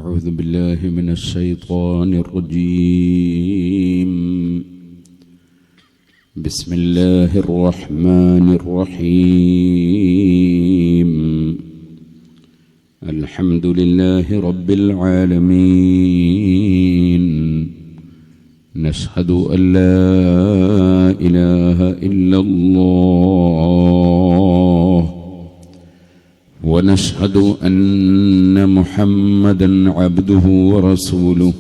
أعوذ بالله من الشيطان الرجيم. بسم الله الرحمن الرحيم. الحمد لله رب العالمين. نشهد أن لا إله إلا الله ونشهد أن محمدًا عبده ورسوله.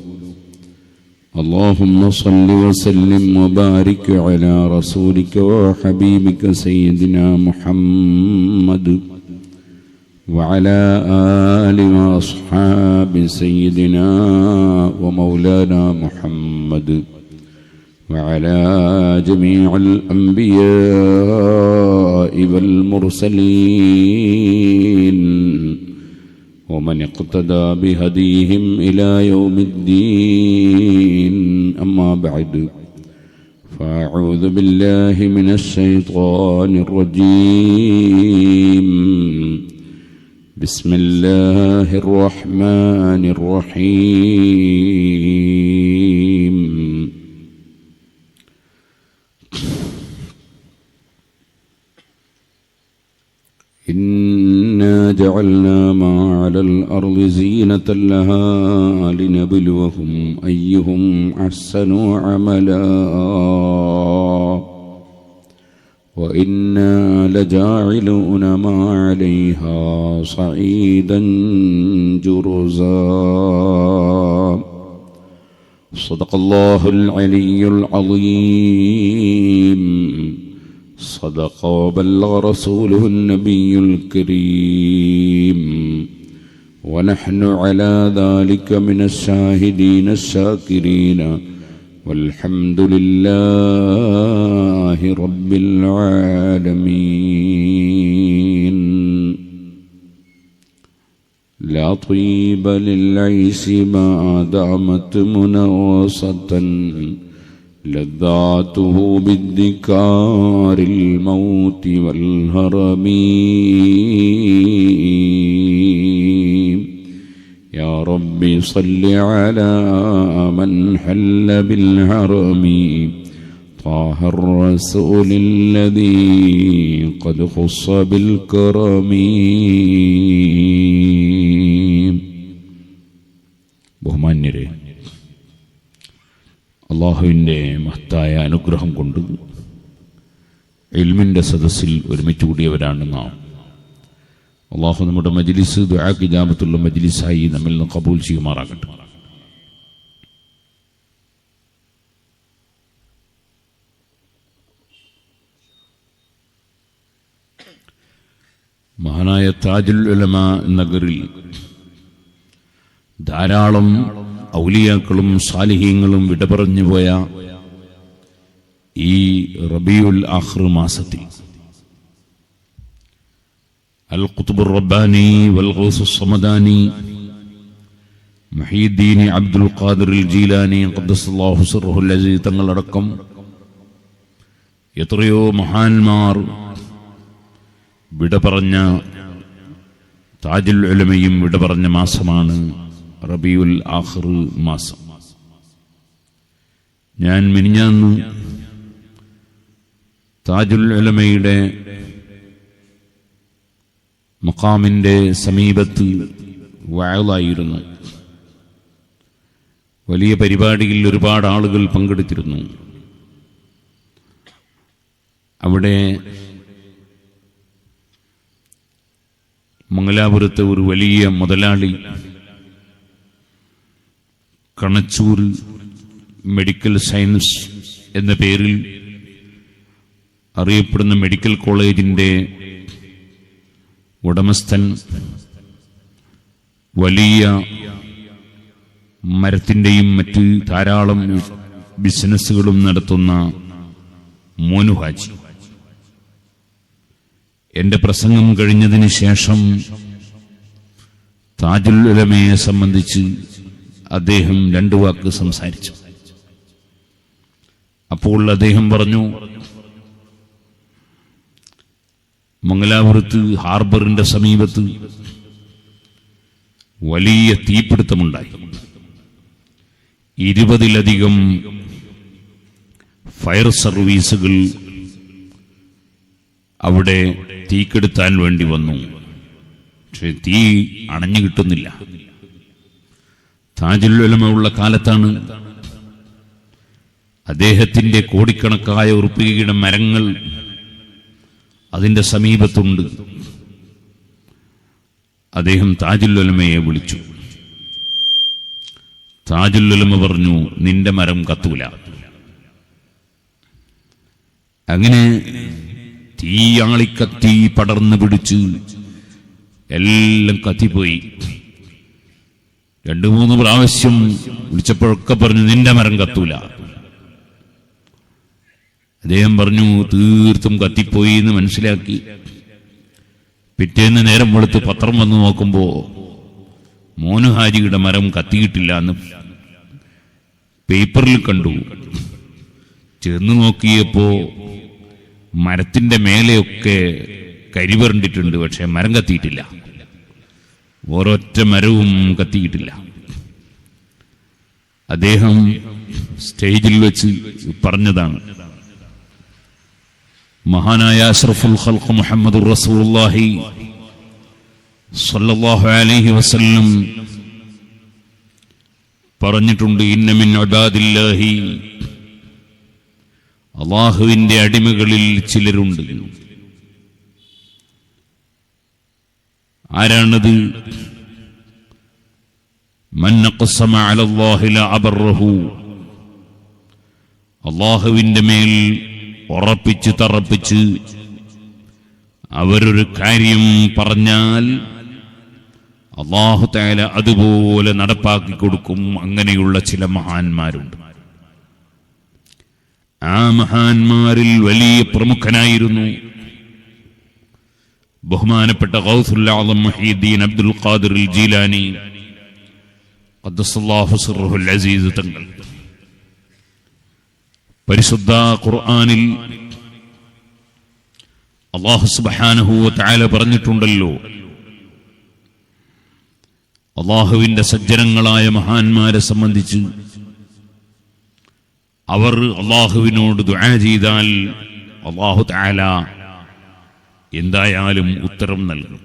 اللهم صل وسلم وبارك على رسولك وحبيبك سيدنا محمد وعلى آل وأصحاب سيدنا ومولانا محمد وعلى جميع الأنبياء والمرسلين ومن اقتدى بهديهم إلى يوم الدين. أما بعد، فأعوذ بالله من الشيطان الرجيم. بسم الله الرحمن الرحيم. إنا جعلنا ما على الأرض زينة لها لنبلوهم أيهم أحسن عملا وإنا لجاعلون ما عليها صعيدا جرزا. صدق الله العلي العظيم. صدق وبلغ رسوله النبي الكريم. ونحن على ذلك من الشاهدين الشاكرين والحمد لله رب العالمين. لا طيب للعيش ما دامت منوصة لذاته بالذكار الموت والهرم. يا ربي صل على من حل بالهرم طه الرسول الذي قد خص بالكرم. ബഹുമാന്യരെ, അള്ളാഹുവിൻ്റെ മഹത്തായ അനുഗ്രഹം കൊണ്ട് ഇൽമിൻ്റെ സദസ്സിൽ ഒരുമിച്ച് കൂടിയവരാണ് നാം. അള്ളാഹു നമ്മുടെ മജ്ലിസ് ദുആക്ക് ഇജാബത്തുള്ള മജ്ലിസായി നമ്മിൽ നിന്ന് ഖബൂൽ ചെയ്യുമാറാകട്ടെ. മഹാനായ താജുൽ ഉലമ നഗറിൽ ധാരാളം ഔലിയാക്കളും സാലിഹീങ്ങളും വിട പറഞ്ഞു പോയ ഈ റബീഉൽ ആഖിർ മാസത്തിൽ അൽ ഖുത്ബുർ റബ്ബാനി വൽ ഗൗസുസ് സമദാനി മുഹീദ്ദീൻ അബ്ദുൽ ഖാദിർ അൽ ജീലാനി ഖദ്ദസല്ലാഹു സിർറുൽ അസീസ് തങ്ങളടക്കം എത്രയോ മഹാന്മാർ വിട പറഞ്ഞ, താജുൽ ഉലമയും വിട പറഞ്ഞ മാസമാണ് റബീഉൽ ആഖിർ മാസം. ഞാൻ മിനിഞ്ഞാന്ന് താജുൽ ഉലമയുടെ മഖാമിന്റെ സമീപത്ത് വഅളായിരുന്നു. വലിയ പരിപാടിയിൽ ഒരുപാട് ആളുകൾ പങ്കെടുത്തിരുന്നു. അവിടെ മംഗലാപുരത്തെ ഒരു വലിയ മുതലാളി കണച്ചൂർ മെഡിക്കൽ സയൻസ് എന്ന പേരിൽ അറിയപ്പെടുന്ന മെഡിക്കൽ കോളേജിന്റെ ഉടമസ്ഥൻ, വലിയ മരത്തിന്റെയും മറ്റ് ധാരാളം ബിസിനസ്സുകളും നടത്തുന്ന മോനു ഹാജി, എന്റെ പ്രസംഗം കഴിഞ്ഞതിന് ശേഷം താജുൽ ഉലമയെ സംബന്ധിച്ച് അദ്ദേഹം രണ്ടു വാക്ക് സംസാരിച്ചു. അപ്പോൾ അദ്ദേഹം പറഞ്ഞു, മംഗലാപുരത്ത് ഹാർബറിന്റെ സമീപത്ത് വലിയ തീപിടുത്തമുണ്ടായി. 20ലധികം ഫയർ സർവീസുകൾ അവിടെ തീക്കെടുത്താൻ വേണ്ടി വന്നു. പക്ഷെ തീ അണഞ്ഞു കിട്ടുന്നില്ല. താജുൽ ഉലമ ഉള്ള കാലത്താണ്. അദ്ദേഹത്തിന്റെ കോടിക്കണക്കായ ഉറുപ്പികയുടെ മരങ്ങൾ അതിന്റെ സമീപത്തുണ്ട്. അദ്ദേഹം താജുൽ ഉലമയെ വിളിച്ചു. താജുൽ ഉലമ പറഞ്ഞു, നിന്റെ മരം കത്തൂല. അങ്ങനെ തീയാളിക്കത്തി പടർന്നു പിടിച്ച് എല്ലാം കത്തിപ്പോയി. 2-3 പ്രാവശ്യം വിളിച്ചപ്പോഴൊക്കെ പറഞ്ഞു, നിന്റെ മരം കത്തൂല. അദ്ദേഹം പറഞ്ഞു, തീർത്തും കത്തിപ്പോയി എന്ന് മനസ്സിലാക്കി. പിറ്റേന്ന് നേരം വെളുത്ത് പത്രം വന്ന് നോക്കുമ്പോ മോനുഹാജിയുടെ മരം കത്തിയിട്ടില്ല എന്ന് പേപ്പറിൽ കണ്ടു. ചെന്ന് നോക്കിയപ്പോ മരത്തിന്റെ മേലെയൊക്കെ കരിവരണ്ടിട്ടുണ്ട്, പക്ഷെ മരം കത്തിയിട്ടില്ല. ഒരൊറ്റ മരവും കത്തിയിട്ടില്ല. അദ്ദേഹം സ്റ്റേജിൽ വെച്ച് പറഞ്ഞതാണ്, മഹാനായ അഷ്റഫുൽ ഖൽഖ് മുഹമ്മദുർ റസൂലുള്ളാഹി സ്വല്ലല്ലാഹു അലൈഹി വസല്ലം പറഞ്ഞിട്ടുണ്ട്, ഇന്ന മിൻ ഇബാദില്ലാഹി, അല്ലാഹുവിന്റെ അടിമകളിൽ ചിലരുണ്ട്. ആരാണത്? മൻ ഖസമ അലല്ലാഹി ല അബറഹു, അല്ലാഹുവിന്റെ മേൽ ഉറപ്പിച്ച് തറപ്പിച്ച് അവരൊരു കാര്യം പറഞ്ഞാൽ അല്ലാഹു തആല അതുപോലെ നടപ്പാക്കി കൊടുക്കും. അങ്ങനെയുള്ള ചില മഹാന്മാരുണ്ട്. ആ മഹാന്മാരിൽ വലിയ പ്രമുഖനായിരുന്നു ബഹുമാനപ്പെട്ട ഗൗസുൽ ആദം മുഹീദ്ദീൻ അബ്ദുൽ ഖാദിർ അൽ ജീലാനി ഖദ്ദസല്ലാഹു സിർറുൽ അസീസ് തങ്ങൾ. പരിശുദ്ധ ഖുർആനിൽ അല്ലാഹു സുബ്ഹാനഹു വ തആല പറഞ്ഞിട്ടുണ്ടല്ലോ, അല്ലാഹുവിന്റെ സജ്ജനങ്ങളായ മഹാന്മാരെ സംബന്ധിച്ച് അവർ അല്ലാഹുവിനോട് ദുആ ചെയ്താൽ അല്ലാഹു തആല എന്തായാലും ഉത്തരം നൽകും.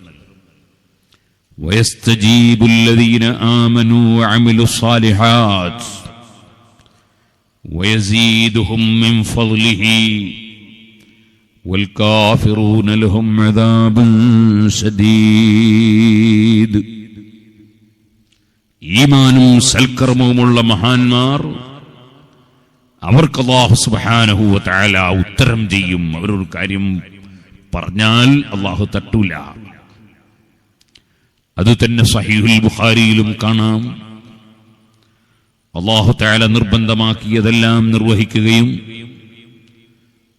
വയസ്തജീബുൽ ലദീന ആമനൂ വഅമിലുസ് സാലിഹാത്ത് വയസീദുഹും മിൻ ഫളിഹി വൽകാഫിറൂന ലഹും അദാബുൻ ശദീദ്. ഈമാനും സൽക്കർമ്മവുമുള്ള മഹാന്മാർ, അവർക്ക് അല്ലാഹു സുബ്ഹാനഹു വ തആല ഉത്തരം ചെയ്യും. അവരൊരു കാര്യം പറഞ്ഞാൽ അല്ലാഹു തട്ടൂല. അത് തന്നെ സഹീഹുൽ ബുഖാരിയിലും കാണാം. അല്ലാഹു തആല നിർബന്ധമാക്കിയതെല്ലാം നിർവഹിക്കുകയും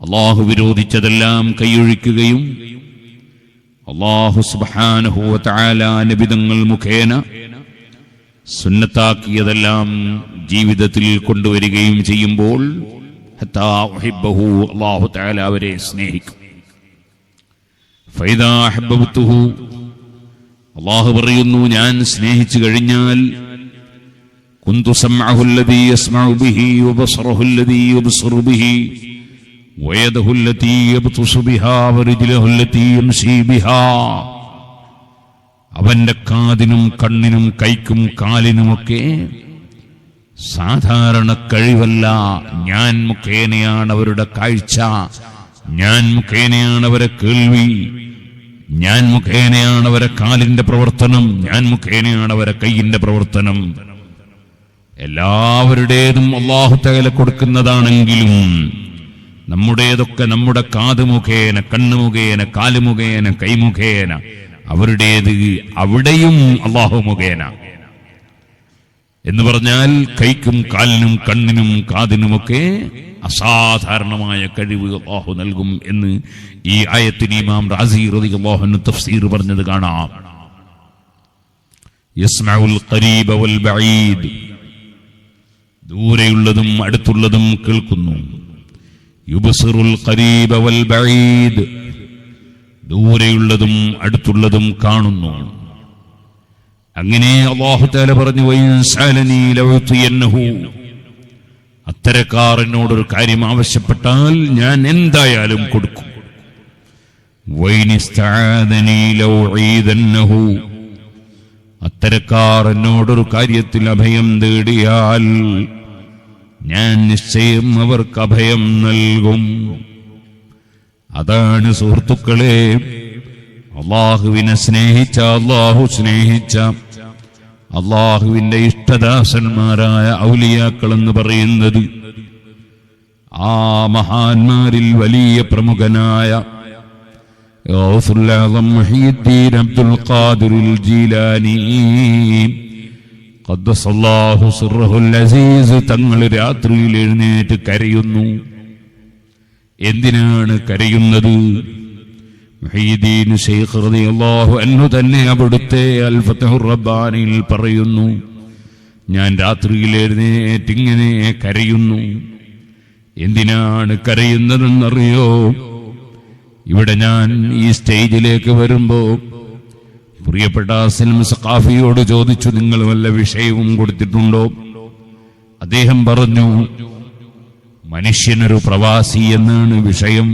അല്ലാഹു വിരോധിച്ചതെല്ലാം കൈയൊഴിക്കുകയും അല്ലാഹു സുബ്ഹാനഹു വ തആല നബിതങ്ങൾ മുഖേന സുന്നത്താക്കിയതെല്ലാം ജീവിതത്തിൽ കൊണ്ടുവരികയും ചെയ്യുമ്പോൾ ഹത്താ ഉഹിബ്ബഹു, അല്ലാഹു തആല അവരെ സ്നേഹിക്കും. ഫൈദാ അഹബ്ബതുഹു, അല്ലാഹു പറയുന്നു, ഞാൻ സ്നേഹിച്ചു കഴിഞ്ഞാൽ കുന്തു സമഅഹു അല്ലദീ യസ്മഉ ബിഹി വബസറഹു അല്ലദീ യബ്സറു ബിഹി വയദഹു അല്ലതീ യബ്തുസു ബിഹാ വരിജ്ലഹു അല്ലതീ യംശീ ബിഹാ. അവന്റെ കാതിനും കണ്ണിനും കൈക്കും കാലിനുമൊക്കെ സാധാരണ കഴിവല്ല. ഞാൻ മുഖേനയാണ് അവരുടെ കാഴ്ച, ഞാൻ മുഖേനയാണ് അവരെ കേൾവി, ഞാൻ മുഖേനയാണ് അവരെ കാലിന്റെ പ്രവർത്തനം, ഞാൻ മുഖേനയാണ് അവരെ കൈയിന്റെ പ്രവർത്തനം. എല്ലാവരുടേതും അല്ലാഹു തആല കൊടുക്കുന്നതാണെങ്കിലും നമ്മുടേതൊക്കെ നമ്മുടെ കാത് മുഖേന, കണ്ണ് മുഖേന, കാല് മുഖേന, കൈ മുഖേന, അവരുടേത് അവിടെയും അല്ലാഹു മുഖേന എന്ന് പറഞ്ഞാൽ കൈക്കും കാലിനും കണ്ണിനും കാതിനുമൊക്കെ അസാധാരണമായ കഴിവ് അല്ലാഹു നൽകും എന്ന് ഈ ആയത്തിന് ഇമാം റാസി റളിയല്ലാഹു അൻഹു തഫ്സീർ പറഞ്ഞത് കാണാം. യസ്മഉൽ ഖരീബ വൽ ബഈദ്, ദൂരെയുള്ളതും അടുത്തുള്ളതും കേൾക്കുന്നു. യുബ്സിറുൽ ഖരീബ വൽ ബഈദ്, ദൂരെയുള്ളതും അടുത്തുള്ളതും കാണുന്നു. അങ്ങനെ അല്ലാഹു തആല പറഞ്ഞു വഇൻസാലനി ലഉതിയന്നഹു, അത്തരക്കാരനോടൊരു കാര്യം ആവശ്യപ്പെട്ടാൽ ഞാൻ എന്തായാലും കൊടുക്കും. വൈനിസ്തആദനി ലഉഈദന്നഹു, അത്തരക്കാരനോടൊരു കാര്യത്തിൽ അഭയം തേടിയാൽ ഞാൻ നിശ്ചയം അവർക്ക് അഭയം നൽകും. അതാണ് സുഹൃത്തുക്കളെ അള്ളാഹുവിനെ സ്നേഹിച്ച, അള്ളാഹു സ്നേഹിച്ച, അള്ളാഹുവിന്റെ ഇഷ്ടദാസന്മാരായ ഔലിയാക്കൾ എന്ന് പറയുന്നത്. ആ മഹാന്മാരിൽ വലിയ പ്രമുഖനായ ഗൗസുൽ ആസം മുഹീദ്ദീൻ അബ്ദുൽ ഖാദിറുൽ ജീലാനി ഖദ്ദസല്ലാഹു സിർറഹുൽ അസീസ് തങ്ങൾ രാത്രിയിൽ എഴുന്നേറ്റ് കരയുന്നു. എന്തിനാണ് കരയുന്നത്? മുഹീദ്ദീൻ ശൈഖ് റളിയല്ലാഹു അൻഹു തന്നെ അവിടുത്തെ അൽ ഫത്ഹുർ റബ്ബാനിയിൽ പറയുന്നു, ഞാൻ രാത്രിയിൽ എഴുന്നേറ്റ് ഇങ്ങനെ കരയുന്നു. എന്തിനാണ് കരയുന്നതെന്നറിയോ? ഇവിടെ ഞാൻ ഈ സ്റ്റേജിലേക്ക് വരുമ്പോ പ്രിയപ്പെട്ട അസ്ലം സഖാഫിയോട് ചോദിച്ചു, നിങ്ങൾ വല്ല വിഷയവും കൊടുത്തിട്ടുണ്ടോ? അദ്ദേഹം പറഞ്ഞു, മനുഷ്യനൊരു പ്രവാസി എന്നാണ് വിഷയം.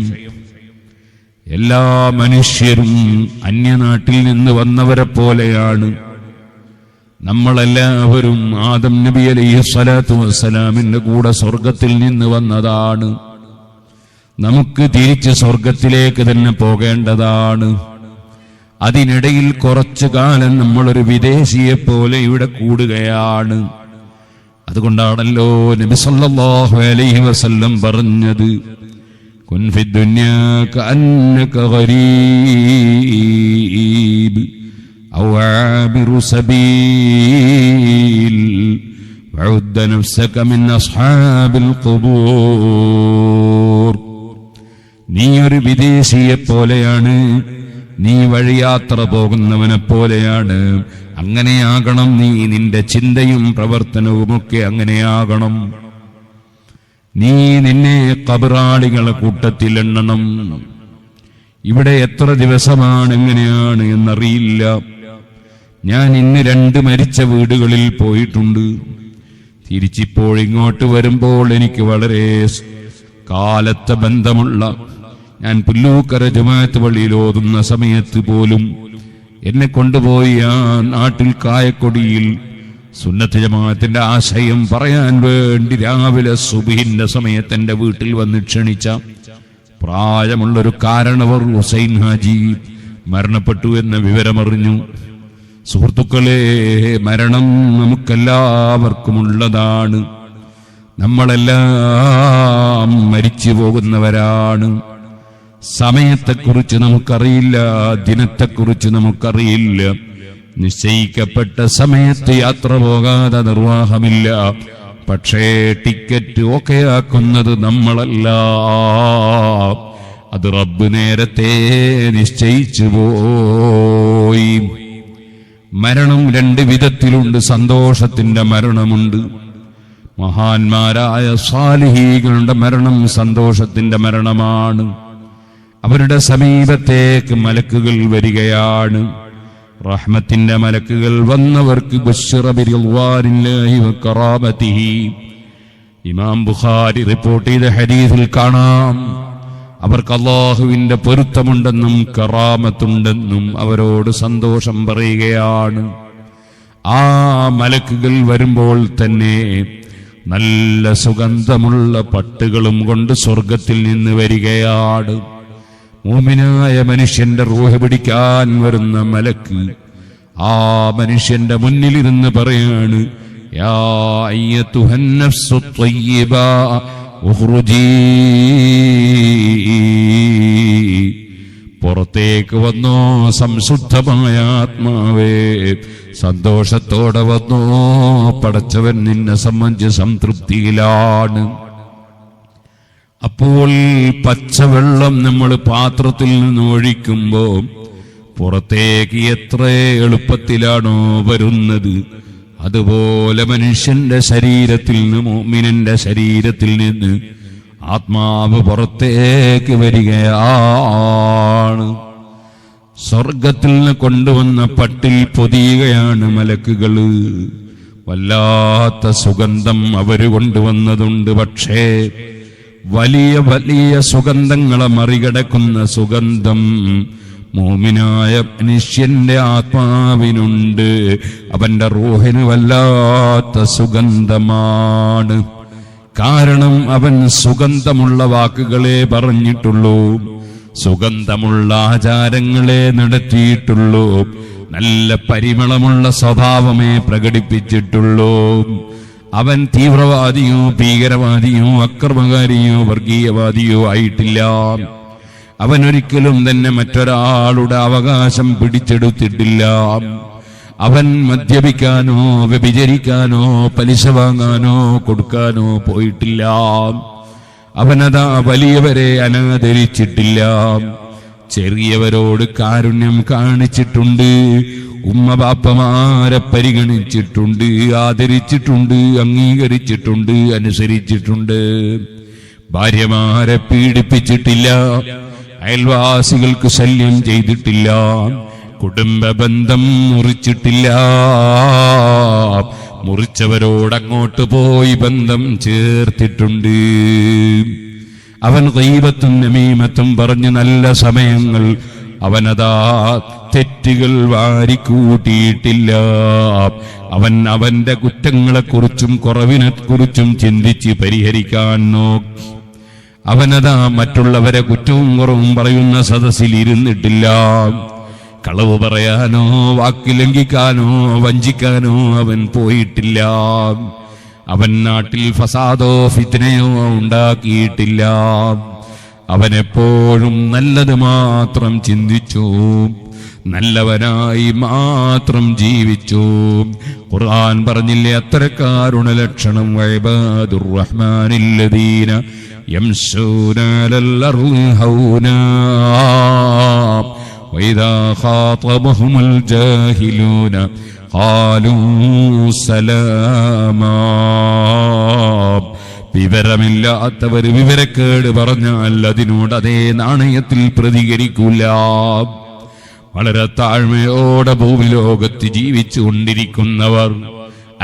എല്ലാ മനുഷ്യരും അന്യനാട്ടിൽ നിന്ന് വന്നവരെ പോലെയാണ്. നമ്മളെല്ലാവരും ആദം നബി അലൈഹി സ്വലാത്തു വസ്സലാമിന്റെ കൂടെ സ്വർഗത്തിൽ നിന്ന് വന്നതാണ്. നമുക്ക് തിരിച്ച് സ്വർഗത്തിലേക്ക് തന്നെ പോകേണ്ടതാണ്. അതിനിടയിൽ കുറച്ചു കാലം നമ്മളൊരു വിദേശിയെ പോലെ ഇവിടെ കൂടുകയാണ്. അതുകൊണ്ടാണല്ലോ നബി സല്ലല്ലാഹു അലൈഹി വസല്ലം പറഞ്ഞത്, കുൻ ഫിദ്ദുനിയാ കഅന്നക ഗരീബ് ഔ ആബിറു സബീൽ വഉദ്ദ നഫ്സക മിൻ അസ്ഹാബിൽ ഖുബൂർ. നീ ഒരു വിദേശിയെ പോലെയാണ്, നീ വഴിയാത്ര പോകുന്നവനെ പോലെയാണ്. അങ്ങനെയാകണം നീ, നിന്റെ ചിന്തയും പ്രവർത്തനവുമൊക്കെ അങ്ങനെയാകണം. നീ നിന്നെ ഖബറാളികളെ കൂട്ടത്തിൽ എണ്ണണം. ഇവിടെ എത്ര ദിവസമാണ് എങ്ങനെയാണ് എന്നറിയില്ല. ഞാൻ ഇന്ന് 2 മരിച്ച വീടുകളിൽ പോയിട്ടുണ്ട്. തിരിച്ചിപ്പോൾ ഇങ്ങോട്ട് വരുമ്പോൾ എനിക്ക് വളരെ കാലത്തെ ബന്ധമുള്ള, ഞാൻ പുല്ലൂക്കര ജമാഅത്ത് പള്ളിയിൽ ഓതുന്ന സമയത്ത് പോലും എന്നെ കൊണ്ടുപോയി ആ നാട്ടിൽ കായക്കൊടിയിൽ സുന്നത്ത് ജമാഅത്തിന്റെ ആശയം പറയാൻ വേണ്ടി രാവിലെ സുബ്ഹിന്റെ സമയത്ത് എന്റെ വീട്ടിൽ വന്ന് ക്ഷണിച്ച പ്രായമുള്ളൊരു കാരണവർ ഹുസൈൻ ഹാജി മരണപ്പെട്ടു എന്ന വിവരമറിഞ്ഞു. സുഹൃത്തുക്കളെ, മരണം നമുക്കെല്ലാവർക്കുമുള്ളതാണ്. നമ്മളെല്ലാം മരിച്ചു പോകുന്നവരാണ്. സമയത്തെക്കുറിച്ച് നമുക്കറിയില്ല, ദിനത്തെക്കുറിച്ച് നമുക്കറിയില്ല. നിശ്ചയിക്കപ്പെട്ട സമയത്ത് യാത്ര പോകാതെ നിർവാഹമില്ല. പക്ഷേ ടിക്കറ്റ് ഓക്കെ ആക്കുന്നത് നമ്മളല്ല, അത് റബ്ബ് നേരത്തെ നിശ്ചയിച്ചു പോയി. മരണം 2 വിധത്തിലുണ്ട്. സന്തോഷത്തിന്റെ മരണമുണ്ട്. മഹാന്മാരായ സാലിഹീകളുടെ മരണം സന്തോഷത്തിന്റെ മരണമാണ്. അവരുടെ സമീപത്തേക്ക് മലക്കുകൾ വരികയാണ്. റഹ്മത്തിന്റെ മലക്കുകൾ വന്നവർക്ക് ബശ്ശറ ബിറിദ്വാനില്ലാഹി വകറാമതിഹി. ഇമാം ബുഖാരി റിപ്പോർട്ട് ചെയ്ത ഹദീസിൽ കാണാം, അവർക്ക് അല്ലാഹുവിന്റെ പൊരുത്തമുണ്ടെന്നും കറാമത്തുണ്ടെന്നും അവരോട് സന്തോഷം പറയുകയാണ്. ആ മലക്കുകൾ വരുമ്പോൾ തന്നെ നല്ല സുഗന്ധമുള്ള പട്ടുകളും കൊണ്ട് സ്വർഗത്തിൽ നിന്ന് വരികയാണ്. മുഅ്മിനായ മനുഷ്യന്റെ റൂഹ് പിടിക്കാൻ വരുന്ന മലക്ക് ആ മനുഷ്യന്റെ മുന്നിലിരുന്ന് പറയാണ്, യാ അയ്യതുഹൻ നഫ്സു ത്വയ്യിബ ഉഖ്റുജീ, പുറത്തേക്ക് വന്നോ സംശുദ്ധമായ ആത്മാവേ, സന്തോഷത്തോടെ വന്നോ, പടച്ചവൻ നിന്നെ സംബന്ധിച്ച് സംതൃപ്തിയിലാണ്. അപ്പോൾ പച്ചവെള്ളം നമ്മൾ പാത്രത്തിൽ നിന്ന് ഒഴിക്കുമ്പോ പുറത്തേക്ക് എത്ര എളുപ്പത്തിലാണോ വരുന്നത്, അതുപോലെ മനുഷ്യന്റെ ശരീരത്തിൽ നിന്ന്, മുഅ്മിനന്റെ ശരീരത്തിൽ നിന്ന് ആത്മാവ് പുറത്തേക്ക് വരികയാണ്. സ്വർഗത്തിൽ നിന്ന് കൊണ്ടുവന്ന പട്ടിൽ പൊതിയുകയാണ് മലക്കുകള്. വല്ലാത്ത സുഗന്ധം അവര് കൊണ്ടുവന്നതുണ്ട്. പക്ഷേ വലിയ വലിയ സുഗന്ധങ്ങളെ മറികടക്കുന്ന സുഗന്ധം മോമിനായ മനുഷ്യന്റെ ആത്മാവിനുണ്ട്. അവന്റെ റൂഹിന് വല്ലാത്ത സുഗന്ധമാണ്. കാരണം അവൻ സുഗന്ധമുള്ള വാക്കുകളെ പറഞ്ഞിട്ടുള്ളൂ, സുഗന്ധമുള്ള ആചാരങ്ങളെ നടത്തിയിട്ടുള്ളൂ, നല്ല പരിമളമുള്ള സ്വഭാവമേ പ്രകടിപ്പിച്ചിട്ടുള്ളൂ. അവൻ തീവ്രവാദിയോ ഭീകരവാദിയോ അക്രമകാരിയോ വർഗീയവാദിയോ ആയിട്ടില്ല. അവൻ ഒരിക്കലും തന്നെ മറ്റൊരാളുടെ അവകാശം പിടിച്ചെടുത്തിട്ടില്ല. അവൻ മദ്യപിക്കാനോ വ്യഭിചരിക്കാനോ പലിശ വാങ്ങാനോ കൊടുക്കാനോ പോയിട്ടില്ല. അവനതാ വലിയവരെ അനാദരിച്ചിട്ടില്ല, ചെറിയവരോട് കാരുണ്യം കാണിച്ചിട്ടുണ്ട്, ഉമ്മ ബാപ്പമാരെ പരിഗണിച്ചിട്ടുണ്ട്, ആദരിച്ചിട്ടുണ്ട്, അംഗീകരിച്ചിട്ടുണ്ട്, അനുസരിച്ചിട്ടുണ്ട്. ഭാര്യമാരെ പീഡിപ്പിച്ചിട്ടില്ല, അയൽവാസികൾക്ക് ശല്യം ചെയ്തിട്ടില്ല, കുടുംബ ബന്ധം മുറിച്ചിട്ടില്ല, മുറിച്ചവരോടങ്ങോട്ട് പോയി ബന്ധം ചേർത്തിട്ടുണ്ട്. അവൻ ഗീബത്തും നമീമത്തും പറഞ്ഞ് നല്ല സമയങ്ങൾ അവനതാ തെറ്റുകൾ വാരിക്കൂട്ടിയിട്ടില്ല. അവൻ അവന്റെ കുറ്റങ്ങളെക്കുറിച്ചും കുറവിനെക്കുറിച്ചും ചിന്തിച്ച് പരിഹരിക്കാൻ നോക്കി. അവനതാ മറ്റുള്ളവരെ കുറ്റവും കുറവും പറയുന്ന സദസ്സിൽ ഇരുന്നിട്ടില്ല. കളവ് പറയാനോ വാക്ക് ലംഘിക്കാനോ വഞ്ചിക്കാനോ അവൻ പോയിട്ടില്ല. അവൻ നാട്ടിൽ ഫസാദോ ഫിത്നയോ ഉണ്ടാക്കിയിട്ടില്ല. അവനെപ്പോഴും നല്ലത് മാത്രം ചിന്തിച്ചു, നല്ലവനായി മാത്രം ജീവിച്ചു. ഖുർആൻ പറഞ്ഞില്ലേ, അത്തരക്കാരുടെ ലക്ഷണം വഇബാദുർ റഹ്മാനില്ലദീന യംശൂന അലൽ അർളി ഹൗനാ വഇദാ ഖാതബഹുമുൽ ജാഹിലൂന ഖാലൂ സലാമാ. വിവരമില്ലാത്തവർ വിവരക്കേട് പറഞ്ഞാൽ അതിനോട് അതേ നാണയത്തിൽ പ്രതികരിക്കൂല. വളരെ താഴ്മയോടെ ഭൂമിലോകത്ത് ജീവിച്ചു കൊണ്ടിരിക്കുന്നവർ,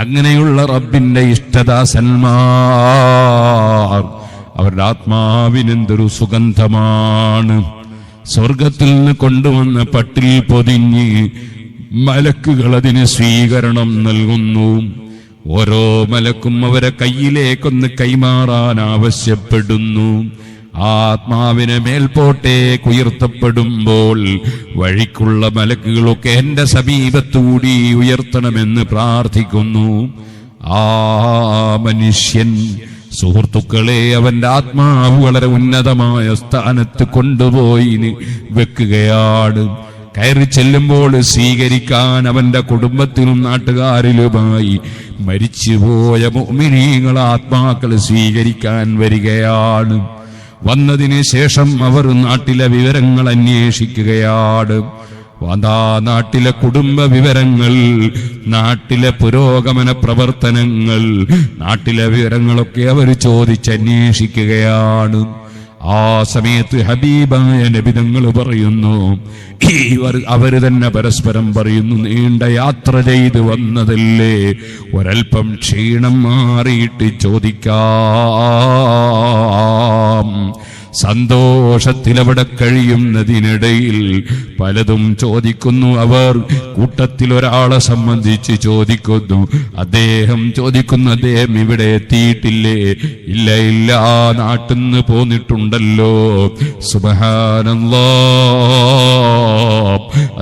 അങ്ങനെയുള്ള റബ്ബിന്റെ ഇഷ്ടദാസന്മാർ, അവരുടെ ആത്മാവിനെന്തൊരു സുഗന്ധമാണ്. സ്വർഗത്തിൽ നിന്ന് കൊണ്ടുവന്ന പട്ടിൽ പൊതിഞ്ഞ് മലക്കുകൾ അതിന് സ്വീകരണം നൽകുന്നു. ഓരോ മലക്കും അവരെ കയ്യിലേക്കൊന്ന് കൈമാറാൻ ആവശ്യപ്പെടുന്നു. ആത്മാവിനെ മേൽപോട്ടേക്ക് ഉയർത്തപ്പെടുമ്പോൾ വഴിക്കുള്ള മലക്കുകളൊക്കെ എന്റെ സമീപത്തുകൂടി ഉയർത്തണമെന്ന് പ്രാർത്ഥിക്കുന്നു. ആ മനുഷ്യൻ, സുഹൃത്തുക്കളെ, അവന്റെ ആത്മാവ് വളരെ ഉന്നതമായ സ്ഥാനത്ത് കൊണ്ടുപോയി വെക്കുകയാണ്. കയറി ചെല്ലുമ്പോൾ സ്വീകരിക്കാൻ അവന്റെ കുടുംബത്തിലും നാട്ടുകാരിലുമായി മരിച്ചുപോയ മുഅ്മിനീങ്ങൾ ആത്മാക്കൾ സ്വീകരിക്കാൻ വരികയാണ്. വന്നതിന് ശേഷം അവർ നാട്ടിലെ വിവരങ്ങൾ അന്വേഷിക്കുകയാണ്. അതാ നാട്ടിലെ കുടുംബ വിവരങ്ങൾ, നാട്ടിലെ പുരോഗമന പ്രവർത്തനങ്ങൾ, നാട്ടിലെ വിവരങ്ങളൊക്കെ അവർ ചോദിച്ചന്വേഷിക്കുകയാണ്. ആ സമയത്ത് ഹബീബായ നബി തങ്ങൾ പറയുന്നു, അവര് തന്നെ പരസ്പരം പറയുന്നു, നീണ്ട യാത്ര ചെയ്ത് വന്നതല്ലേ, ഒരൽപ്പം ക്ഷീണം മാറിയിട്ട് ചോദിക്കാം. സന്തോഷത്തിലവിടെ കഴിയുന്നതിനിടയിൽ പലതും ചോദിക്കുന്നു. അവർ കൂട്ടത്തിൽ ഒരാളെ സംബന്ധിച്ച് ചോദിക്കുന്നു. അദ്ദേഹം ചോദിക്കുന്നു, അദ്ദേഹം ഇവിടെ എത്തിയിട്ടില്ലേ? ഇല്ല ഇല്ല, നാട്ടിൽ നിന്ന് പോന്നിട്ടുണ്ടല്ലോ. സുബ്ഹാനല്ലാഹ്,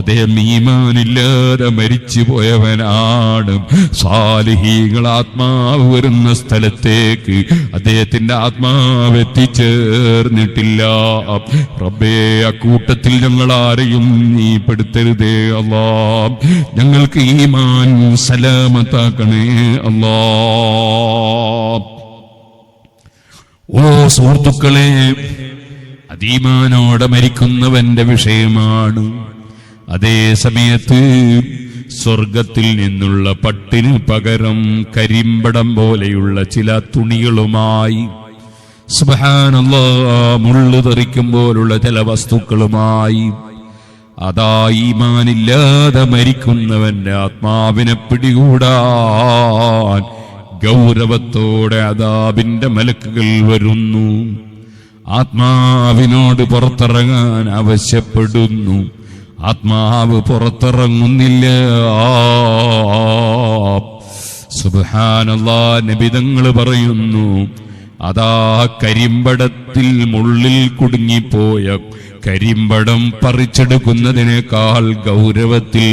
അദ്ദേഹം ഈമാനില്ലാതെ മരിച്ചു പോയവനാണ്. സാലിഹീങ്ങൾ ആത്മാവ് വരുന്ന സ്ഥലത്തേക്ക് അദ്ദേഹത്തിന്റെ ആത്മാവ് എത്തിച്ചേർന്നിട്ടില്ല. റബ്ബേ, അക്കൂട്ടത്തിൽ ഞങ്ങൾ ആരെയും നീ പെടുത്തരുതേ അല്ലാ. ഞങ്ങൾക്ക് ഈമാൻ സലാമത്താക്കണേ അല്ലാ. ഓ സുഹൃത്തുക്കളെ, അതീമാനോടെ മരിക്കുന്നവന്റെ വിഷയമാണ്. അതേ സമയത്ത് സ്വർഗത്തിൽ നിന്നുള്ള പട്ടിന് പകരം കരിമ്പടം പോലെയുള്ള ചില തുണികളുമായി, സുബ്ഹാനല്ലാഹ്, മുള്ളു തെറിക്കുമ്പോലുള്ള ചില വസ്തുക്കളുമായി അതാ ഈമാനില്ലാതെ മരിക്കുന്നവന്റെ ആത്മാവിനെ പിടികൂടാൻ ഗൗരവത്തോടെ അദാബിന്റെ മലക്കുകൾ വരുന്നു. ആത്മാവിനോട് പുറത്തിറങ്ങാൻ ആവശ്യപ്പെടുന്നു. ആത്മാവ് പുറത്തിറങ്ങുന്നില്ല. സുബ്ഹാനല്ലാഹ്, നബി തങ്ങൾ പറയുന്നു, അതാ കരിമ്പടത്തിൽ മുള്ളിൽ കുടുങ്ങിപ്പോയ കരിമ്പടം പറിച്ചെടുക്കുന്നതിനേക്കാൾ ഗൗരവത്തിൽ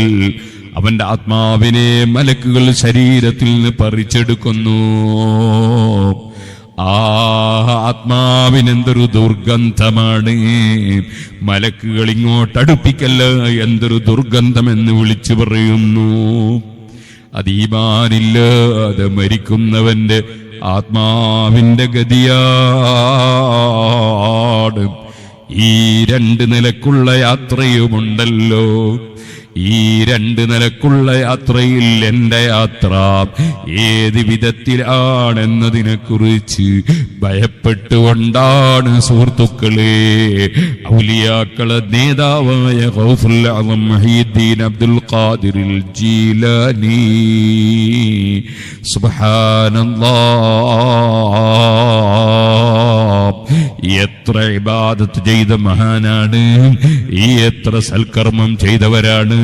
അവന്റെ ആത്മാവിനെ മലക്കുകൾ ശരീരത്തിൽ നിന്ന് പറിച്ചെടുക്കുന്നു. ആ ആത്മാവിനെന്തൊരു ദുർഗന്ധമാണ്. മലക്കുകൾ ഇങ്ങോട്ടടുപ്പിക്കല്ല, എന്തൊരു ദുർഗന്ധമെന്ന് വിളിച്ചു പറയുന്നു. അത് ഈമാനില്ലാതെ മരിക്കുന്നവന്റെ ആത്മാവിന്റെ ഗതിയാണ്. ഈ 2 നിലക്കുള്ള യാത്രയുമുണ്ടല്ലോ. ഈ 2 നിലക്കുള്ള യാത്രയിൽ എന്റെ യാത്ര ഏത് വിധത്തിലാണെന്നതിനെ കുറിച്ച് ഭയപ്പെട്ടുകൊണ്ടാണ് സുഹൃത്തുക്കളെ ഔലിയാക്കളെ നേതാവായ ഗൗസുൽ ആസം മുഹീദ്ദീൻ അബ്ദുൽ ഖാദിറിൽ ജീലാനി സുബ്ഹാനല്ലാഹ്, എത്ര ഇബാദത്ത് ചെയ്ത മഹാനാണ്, എത്ര സൽക്കർമ്മം ചെയ്തവരാണ്.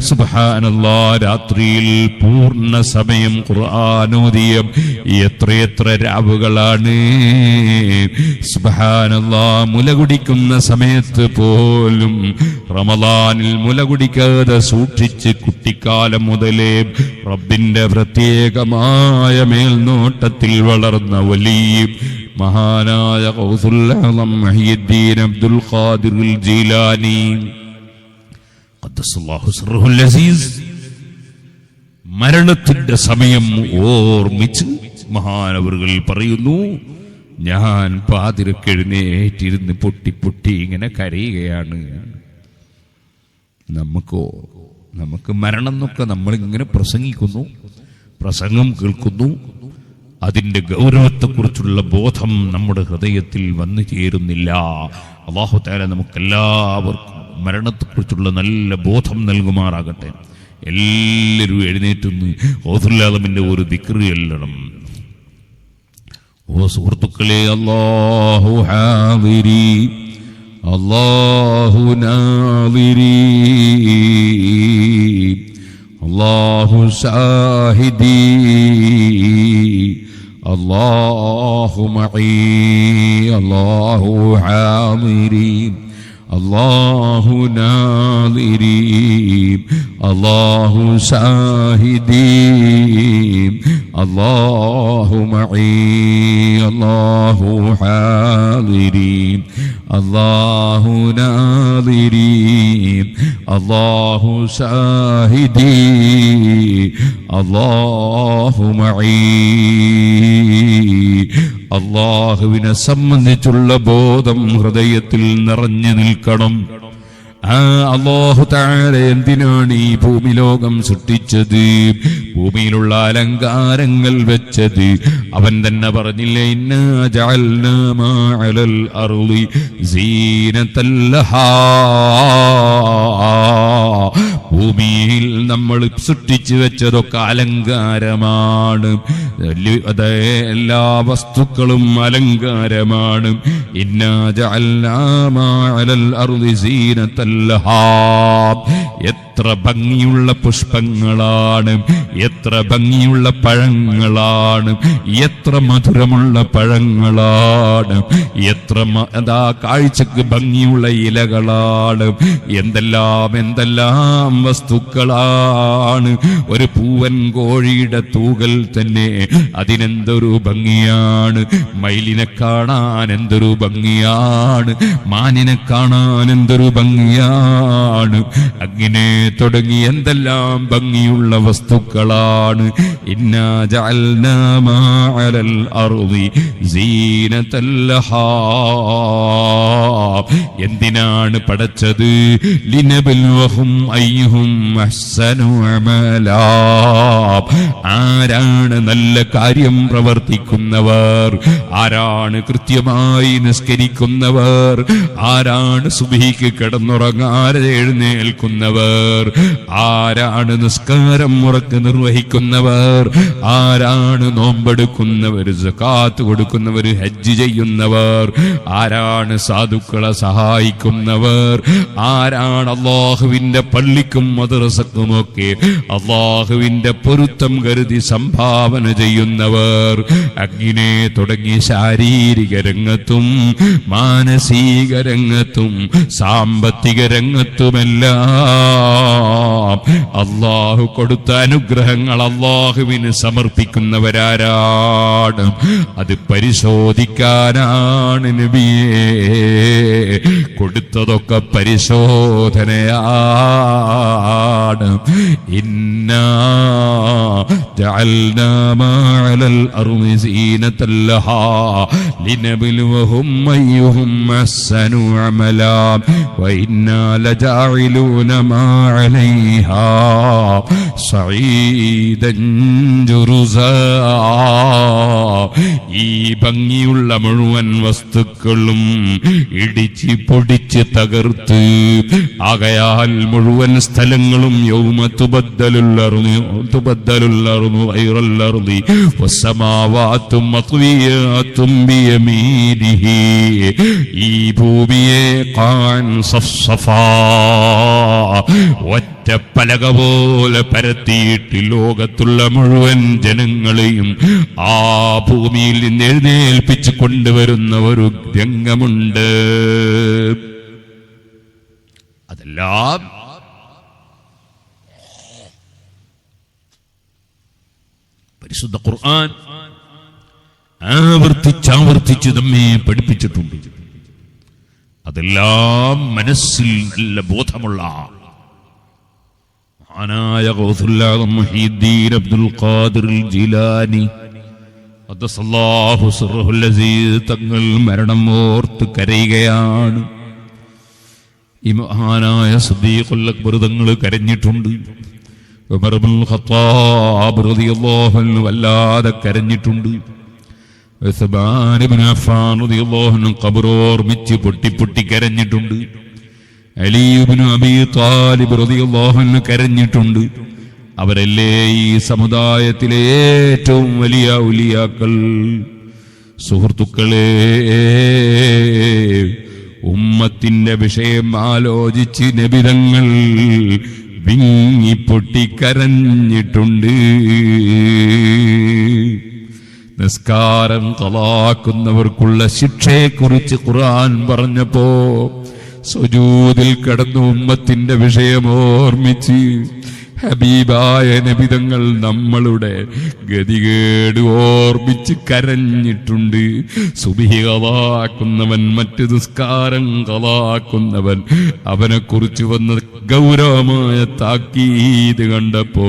സുബ്ഹാനല്ലാഹ്, രാത്രിയിൽ പൂർണ്ണ സമയം ഖുർആൻ ഓതിയ എത്രയെത്ര രാവുകളാണ്. സുബ്ഹാനല്ലാഹ്, മുല കുടിക്കുന്ന സമയത്ത് പോലും റമളാനിൽ മുല കുടിക്കാതെ സൂക്ഷിച്ച് കുട്ടിക്കാലം മുതലേ റബ്ബിന്റെ പ്രത്യേകമായ മേൽനോട്ടത്തിൽ വളർന്ന വലിയ മഹാനായ ഗൗസുൽ ആസം മുഹീദ്ദീൻ അബ്ദുൽ ഖാദിറിൽ ജീലാനി ഖദ്ദസല്ലാഹു സിർറുൽ അസീസ് മരണത്തിന്റെ സമയം ഓർമ്മിച്ച് മഹാനവറുകൾ പറയുന്നു, ഞാൻ പാതിരക്കെഴുന്നേറ്റിരുന്ന് പൊട്ടി പൊട്ടി ഇങ്ങനെ കരയുകയാണ്. നമുക്ക് മരണം എന്നൊക്കെ നമ്മളിങ്ങനെ പ്രസംഗിക്കുന്നു, പ്രസംഗം കേൾക്കുന്നു. അതിന്റെ ഗൗരവത്തെക്കുറിച്ചുള്ള ബോധം നമ്മുടെ ഹൃദയത്തിൽ വന്നു ചേരുന്നില്ല. അല്ലാഹു തആല നമുക്കെല്ലാവർക്കും മരണത്തെക്കുറിച്ചുള്ള നല്ല ബോധം നൽകുമാറാകട്ടെ. എല്ലാവരും എഴുന്നേറ്റുന്ന് ഗൗസുൽ ആസമിന്റെ ഒരു ദിക്ർ ചൊല്ലണം. ഓ സുഹൃത്തുക്കളെ, അല്ലാഹു ഹാദിരി, അല്ലാഹു നാദിരി, അല്ലാഹു ഷാഹിദി, അല്ലാഹു മഈ, അല്ലാഹു ഹാദിരി, അല്ലാഹു നാദിരി, അല്ലാഹു ഷാഹിദി, അല്ലാഹു മഈ, അല്ലാഹു ഹാദിരി, അല്ലാഹു നാദിരി, അല്ലാഹു ഷാഹിദി, അല്ലാഹു മഈ. അല്ലാഹുവിനെ സംബന്ധിച്ചുള്ള ബോധം ഹൃദയത്തിൽ നിറഞ്ഞു നിൽക്കണം. അല്ലാഹു തആല എന്തിനാണ് ഈ ഭൂമി ലോകം സൃഷ്ടിച്ചത്, ഭൂമിയിലുള്ള അലങ്കാരങ്ങൾ വെച്ചത്? അവൻ തന്നെ പറഞ്ഞില്ലേ, ഇന്നാ ജഅൽനാ മാ അലൽ അർളി സീനത്തൽ ലഹാ. ഭൂമിയിൽ നമ്മൾ സൃഷ്ടിച്ചു വെച്ചതൊക്കെ അലങ്കാരമാണ്. അതേ, എല്ലാ വസ്തുക്കളും അലങ്കാരമാണ്. ഇന്നാ ജഅൽനാ മാ അലൽ അർളി സീനത്തൽ ലഹാ. എത്ര ഭംഗിയുള്ള പുഷ്പങ്ങളാണ്, എത്ര ഭംഗിയുള്ള പഴങ്ങളാണ്, എത്ര മധുരമുള്ള പഴങ്ങളാണ്, എത്ര കാഴ്ചക്ക് ഭംഗിയുള്ള ഇലകളാണ്, എന്തെല്ലാം വസ്തുക്കളാണ്. ഒരു പൂവൻ കോഴിയുടെ തൂകൽ തന്നെ അതിനെന്തൊരു ഭംഗിയാണ്. മയിലിനെ കാണാൻ എന്തൊരു ഭംഗിയാണ്, മാനിനെ കാണാൻ എന്തൊരു ഭംഗിയാണ്. അങ്ങനെ തുടങ്ങി എന്തെല്ലാം ഭംഗിയുള്ള വസ്തുക്കളാണ്. ഇന്നാ ജഅൽനാ മാ അലൽ അർളി സീനതൽ ലഹാ. എന്തിനാണ് പടച്ചത്? ലിനബ്ലുവഹും അയ്യുഹും അഹ്സനു അമലാ. ആരാണ് നല്ല കാര്യം പ്രവർത്തിക്കുന്നവർ, ആരാണ് കൃത്യമായി നിസ്കരിക്കുന്നവർ, ആരാണ് സുബ്ഹിക്ക് കിടന്നുറങ്ങാതെ എഴുന്നേൽക്കുന്നവർ, ആരാണ് നിസ്കാരം മുറക്ക് നിർവഹിക്കുന്നവർ, ആരാണ് നോമ്പെടുക്കുന്നവർ, സകാത്ത് കൊടുക്കുന്നവർ, ഹജ്ജ് ചെയ്യുന്നവർ, ആരാണ് സാധുക്കളെ സഹായിക്കുന്നവർ, ആരാണ് അല്ലാഹുവിന്റെ പള്ളിക്കും മദ്രസക്കുമൊക്കെ അല്ലാഹുവിന്റെ പൊരുത്തം കരുതി സംഭാവന ചെയ്യുന്നവർ. അങ്ങനെ തുടങ്ങി ശാരീരിക രംഗത്തും മാനസിക രംഗത്തും സാമ്പത്തിക രംഗത്തുമെല്ലാം അല്ലാഹു കൊടുത്ത അനുഗ്രഹങ്ങൾ അല്ലാഹുവിന് സമർപ്പിക്കുന്നവരാരാണ്? അത് പരിശോധിക്കാനാണ് നബിയേ. കൊടുത്തതൊക്കെ പരിശോധനയാണ്. ഇന്നാ ജഅൽനാ മാ അലൽ അർളി സീനതൽ ലഹാ ലിനബ്ലുവഹും അയ്യുഹും അഹ്സനു അമലാ വഇന്നാ ലജാഇലൂന മാ അലൈഹാ സഈദൻ ജുറുസാ. ഈ ഭംഗിയുള്ള മുഴുവൻ വസ്തുക്കളും ഇടിച്ച് പൊടിച്ച് തകർത്ത് ആകയാൽ മുഴുവൻ സ്ഥലങ്ങളും യൗമ തുബദ്ദലുൽ അർളു ഗൈറൽ അർളി വസ്സമാവാതു മത്വിയാതും ബിയമീനിഹി. ഈ ഭൂമിയെ ഖാൻ സഫ്സഫാ ഒറ്റപ്പലക പോലെ പരത്തിയിട്ട് ലോകത്തുള്ള മുഴുവൻ ജനങ്ങളെയും ആ ഭൂമിയിൽ നിന്ന് എഴുന്നേൽപ്പിച്ചു കൊണ്ടുവരുന്ന ഒരു രംഗമുണ്ട്. അതെല്ലാം പരിശുദ്ധ ഖുർആൻ ആവർത്തിച്ചാവർത്തിച്ച് നമ്മെ പഠിപ്പിച്ചിട്ടുണ്ട്. അതെല്ലാം മനസ്സിൽ നല്ല ബോധമുള്ള മഹാനായ ഗൗസുൽ ആദം മുഹീദ്ദീൻ അബ്ദുൽ ഖാദിർ ജീലാനി ഖദ്ദസല്ലാഹു സിർറഹുൽ അസീസ് തങ്ങൾ മരണം ഓർത്ത് കരയുകയാണ്. ഈ മഹാനായ സിദ്ദീഖുൽ അക്ബർ തങ്ങൾ കരഞ്ഞിട്ടുണ്ട്. ഉമർ ഇബ്നുൽ ഖത്താബ് റളിയല്ലാഹു അൻഹു വല്ലാതെ കരഞ്ഞിട്ടുണ്ട്. ഉസ്മാൻ ഇബ്നു അഫ്ഫാൻ റളിയല്ലാഹു അൻഹു ഖബർ ഓർമ്മിച്ച് പൊട്ടി കരഞ്ഞിട്ടുണ്ട്. അലി ഇബ്നു അബീ ത്വാലിബ് റളിയല്ലാഹു അൻഹു കരഞ്ഞിട്ടുണ്ട്. അവരല്ലേ ഈ സമുദായത്തിലെ ഏറ്റവും വലിയ ഔലിയാക്കൾ. സുഹൃത്തുക്കളെ, ഉമ്മത്തിന്റെ വിഷയം ആലോചിച്ച് നബിതങ്ങൾ വിങ്ങിപ്പൊട്ടിക്കരഞ്ഞിട്ടുണ്ട്. നിസ്കാരം ഖളാക്കുന്നവർക്കുള്ള ശിക്ഷയെക്കുറിച്ച് ഖുർആൻ പറഞ്ഞപ്പോ സുജൂദിൽ കിടന്ന ഉമ്മത്തിന്റെ വിഷയം ഓർമ്മിച്ച് ഹബീബായ നബിതങ്ങൾ നമ്മളുടെ ഗതികേട് ഓർമ്മിച്ച് കരഞ്ഞിട്ടുണ്ട്. സുബ്ഹി ഖളാക്കുന്നവൻ, മറ്റ് നിസ്കാരം ഖളാക്കുന്നവൻ, അവനെക്കുറിച്ച് വന്ന ഗൗരവമായ താക്കീത് കണ്ടപ്പോ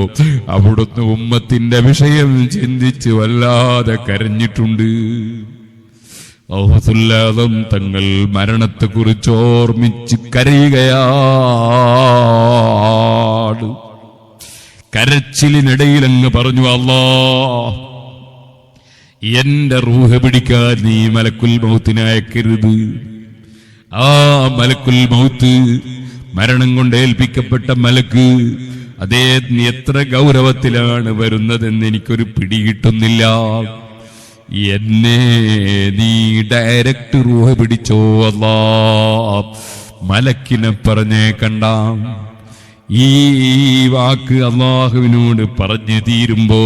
അവിടുന്ന് ഉമ്മത്തിന്റെ വിഷയം ചിന്തിച്ച് വല്ലാതെ കരഞ്ഞിട്ടുണ്ട്. ഗൗസുൽ ആദം തങ്ങൾ മരണത്തെക്കുറിച്ച് ഓർമ്മിച്ച് കരയുകയാണ്. കരച്ചിലിനിടയിൽ അങ്ങ് പറഞ്ഞു, അല്ലാഹ്, എന്റെ റൂഹ് പിടിക്കാൻ നീ മലക്കുൽ മൗത്തിനെ അയക്കരുത്. ആ മലക്കുൽ മൗത്ത്, മരണം കൊണ്ട് ഏൽപ്പിക്കപ്പെട്ട മലക്ക്, അദ്ദേഹത്തിന് എത്ര ഗൗരവത്തിലാണ് വരുന്നതെന്ന് എനിക്കൊരു പിടികിട്ടുന്നില്ല. എന്നെ നീ ഡയറക്റ്റ് റൂഹ് പിടിച്ചോ അല്ലാഹ്, മലക്കിനെ പറഞ്ഞേക്കണ്ട. ഈ വാക്ക് അല്ലാഹുവിനോട് പറഞ്ഞു തീരുമ്പോ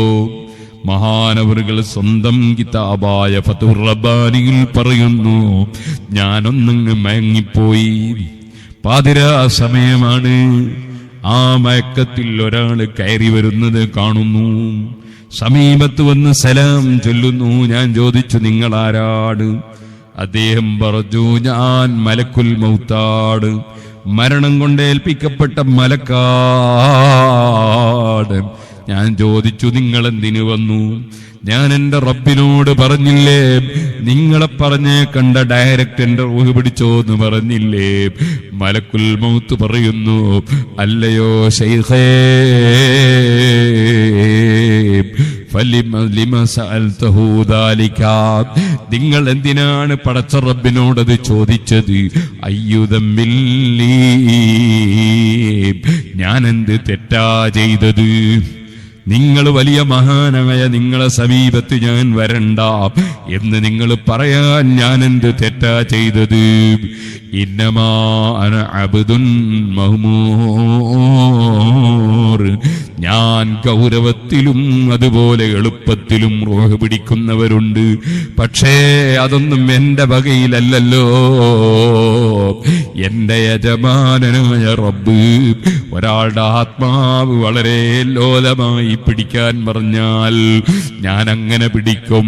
മഹാനവറുകൾ സ്വന്തം കിതാബായ ഫതുർ റബ്ബാനിയിൽ പറയുന്നു, ഞാനൊന്നങ്ങ് മയങ്ങിപ്പോയി. പാതിരാ സമയമാണ്. ആ മയക്കത്തിൽ ഒരാൾ കയറി വരുന്നത് കാണുന്നു. സമീപത്ത് വന്ന് സലാം ചൊല്ലുന്നു. ഞാൻ ചോദിച്ചു, നിങ്ങളാരാണ്? അദ്ദേഹം പറഞ്ഞു, ഞാൻ മലക്കുൽ മൗത്താണ്. മരണം കൊണ്ടേൽപ്പിക്കപ്പെട്ട മലക്കാണ്. ഞാൻ ചോദിച്ചു, നിങ്ങൾ എന്തിനു വന്നു? ഞാൻ എന്റെ റബ്ബിനോട് പറഞ്ഞില്ലേ, നിങ്ങളെ പറഞ്ഞേ കണ്ട ഡയറക്റ്റ് എന്റെ റൂഹ് പിടിച്ചോ എന്ന് പറഞ്ഞില്ലേ? മലക്കുൽ മൗത്ത് പറയുന്നു, അല്ലയോ ശൈഖേ, നിങ്ങൾ എന്തിനാണ് പടച്ച റബ്ബിനോടത് ചോദിച്ചത്? അയ്യുദമ്മില്ലീ, ഞാൻ എന്ത് തെറ്റാ ചെയ്തത്? നിങ്ങൾ വലിയ മഹാനായ നിങ്ങളെ സമീപത്ത് ഞാൻ വരണ്ട എന്ന് നിങ്ങൾ പറയാൻ ഞാൻ എന്ത് തെറ്റാ ചെയ്തത്? ഇന്നമാ അന അബ്ദുൻ മഹ്മൂർ, ഞാൻ ഗൗരവത്തിലും അതുപോലെ എളുപ്പത്തിലും റൂഹ് പിടിക്കുന്നവരുണ്ട്. പക്ഷേ അതൊന്നും എന്റെ വകയിലല്ലല്ലോ. എന്റെ യജമാനനായ റബ്ബ് ഒരാളുടെ ആത്മാവ് വളരെ ലോലമായി പിടിക്കാൻ പറഞ്ഞാൽ ഞാൻ അങ്ങനെ പിടിക്കും.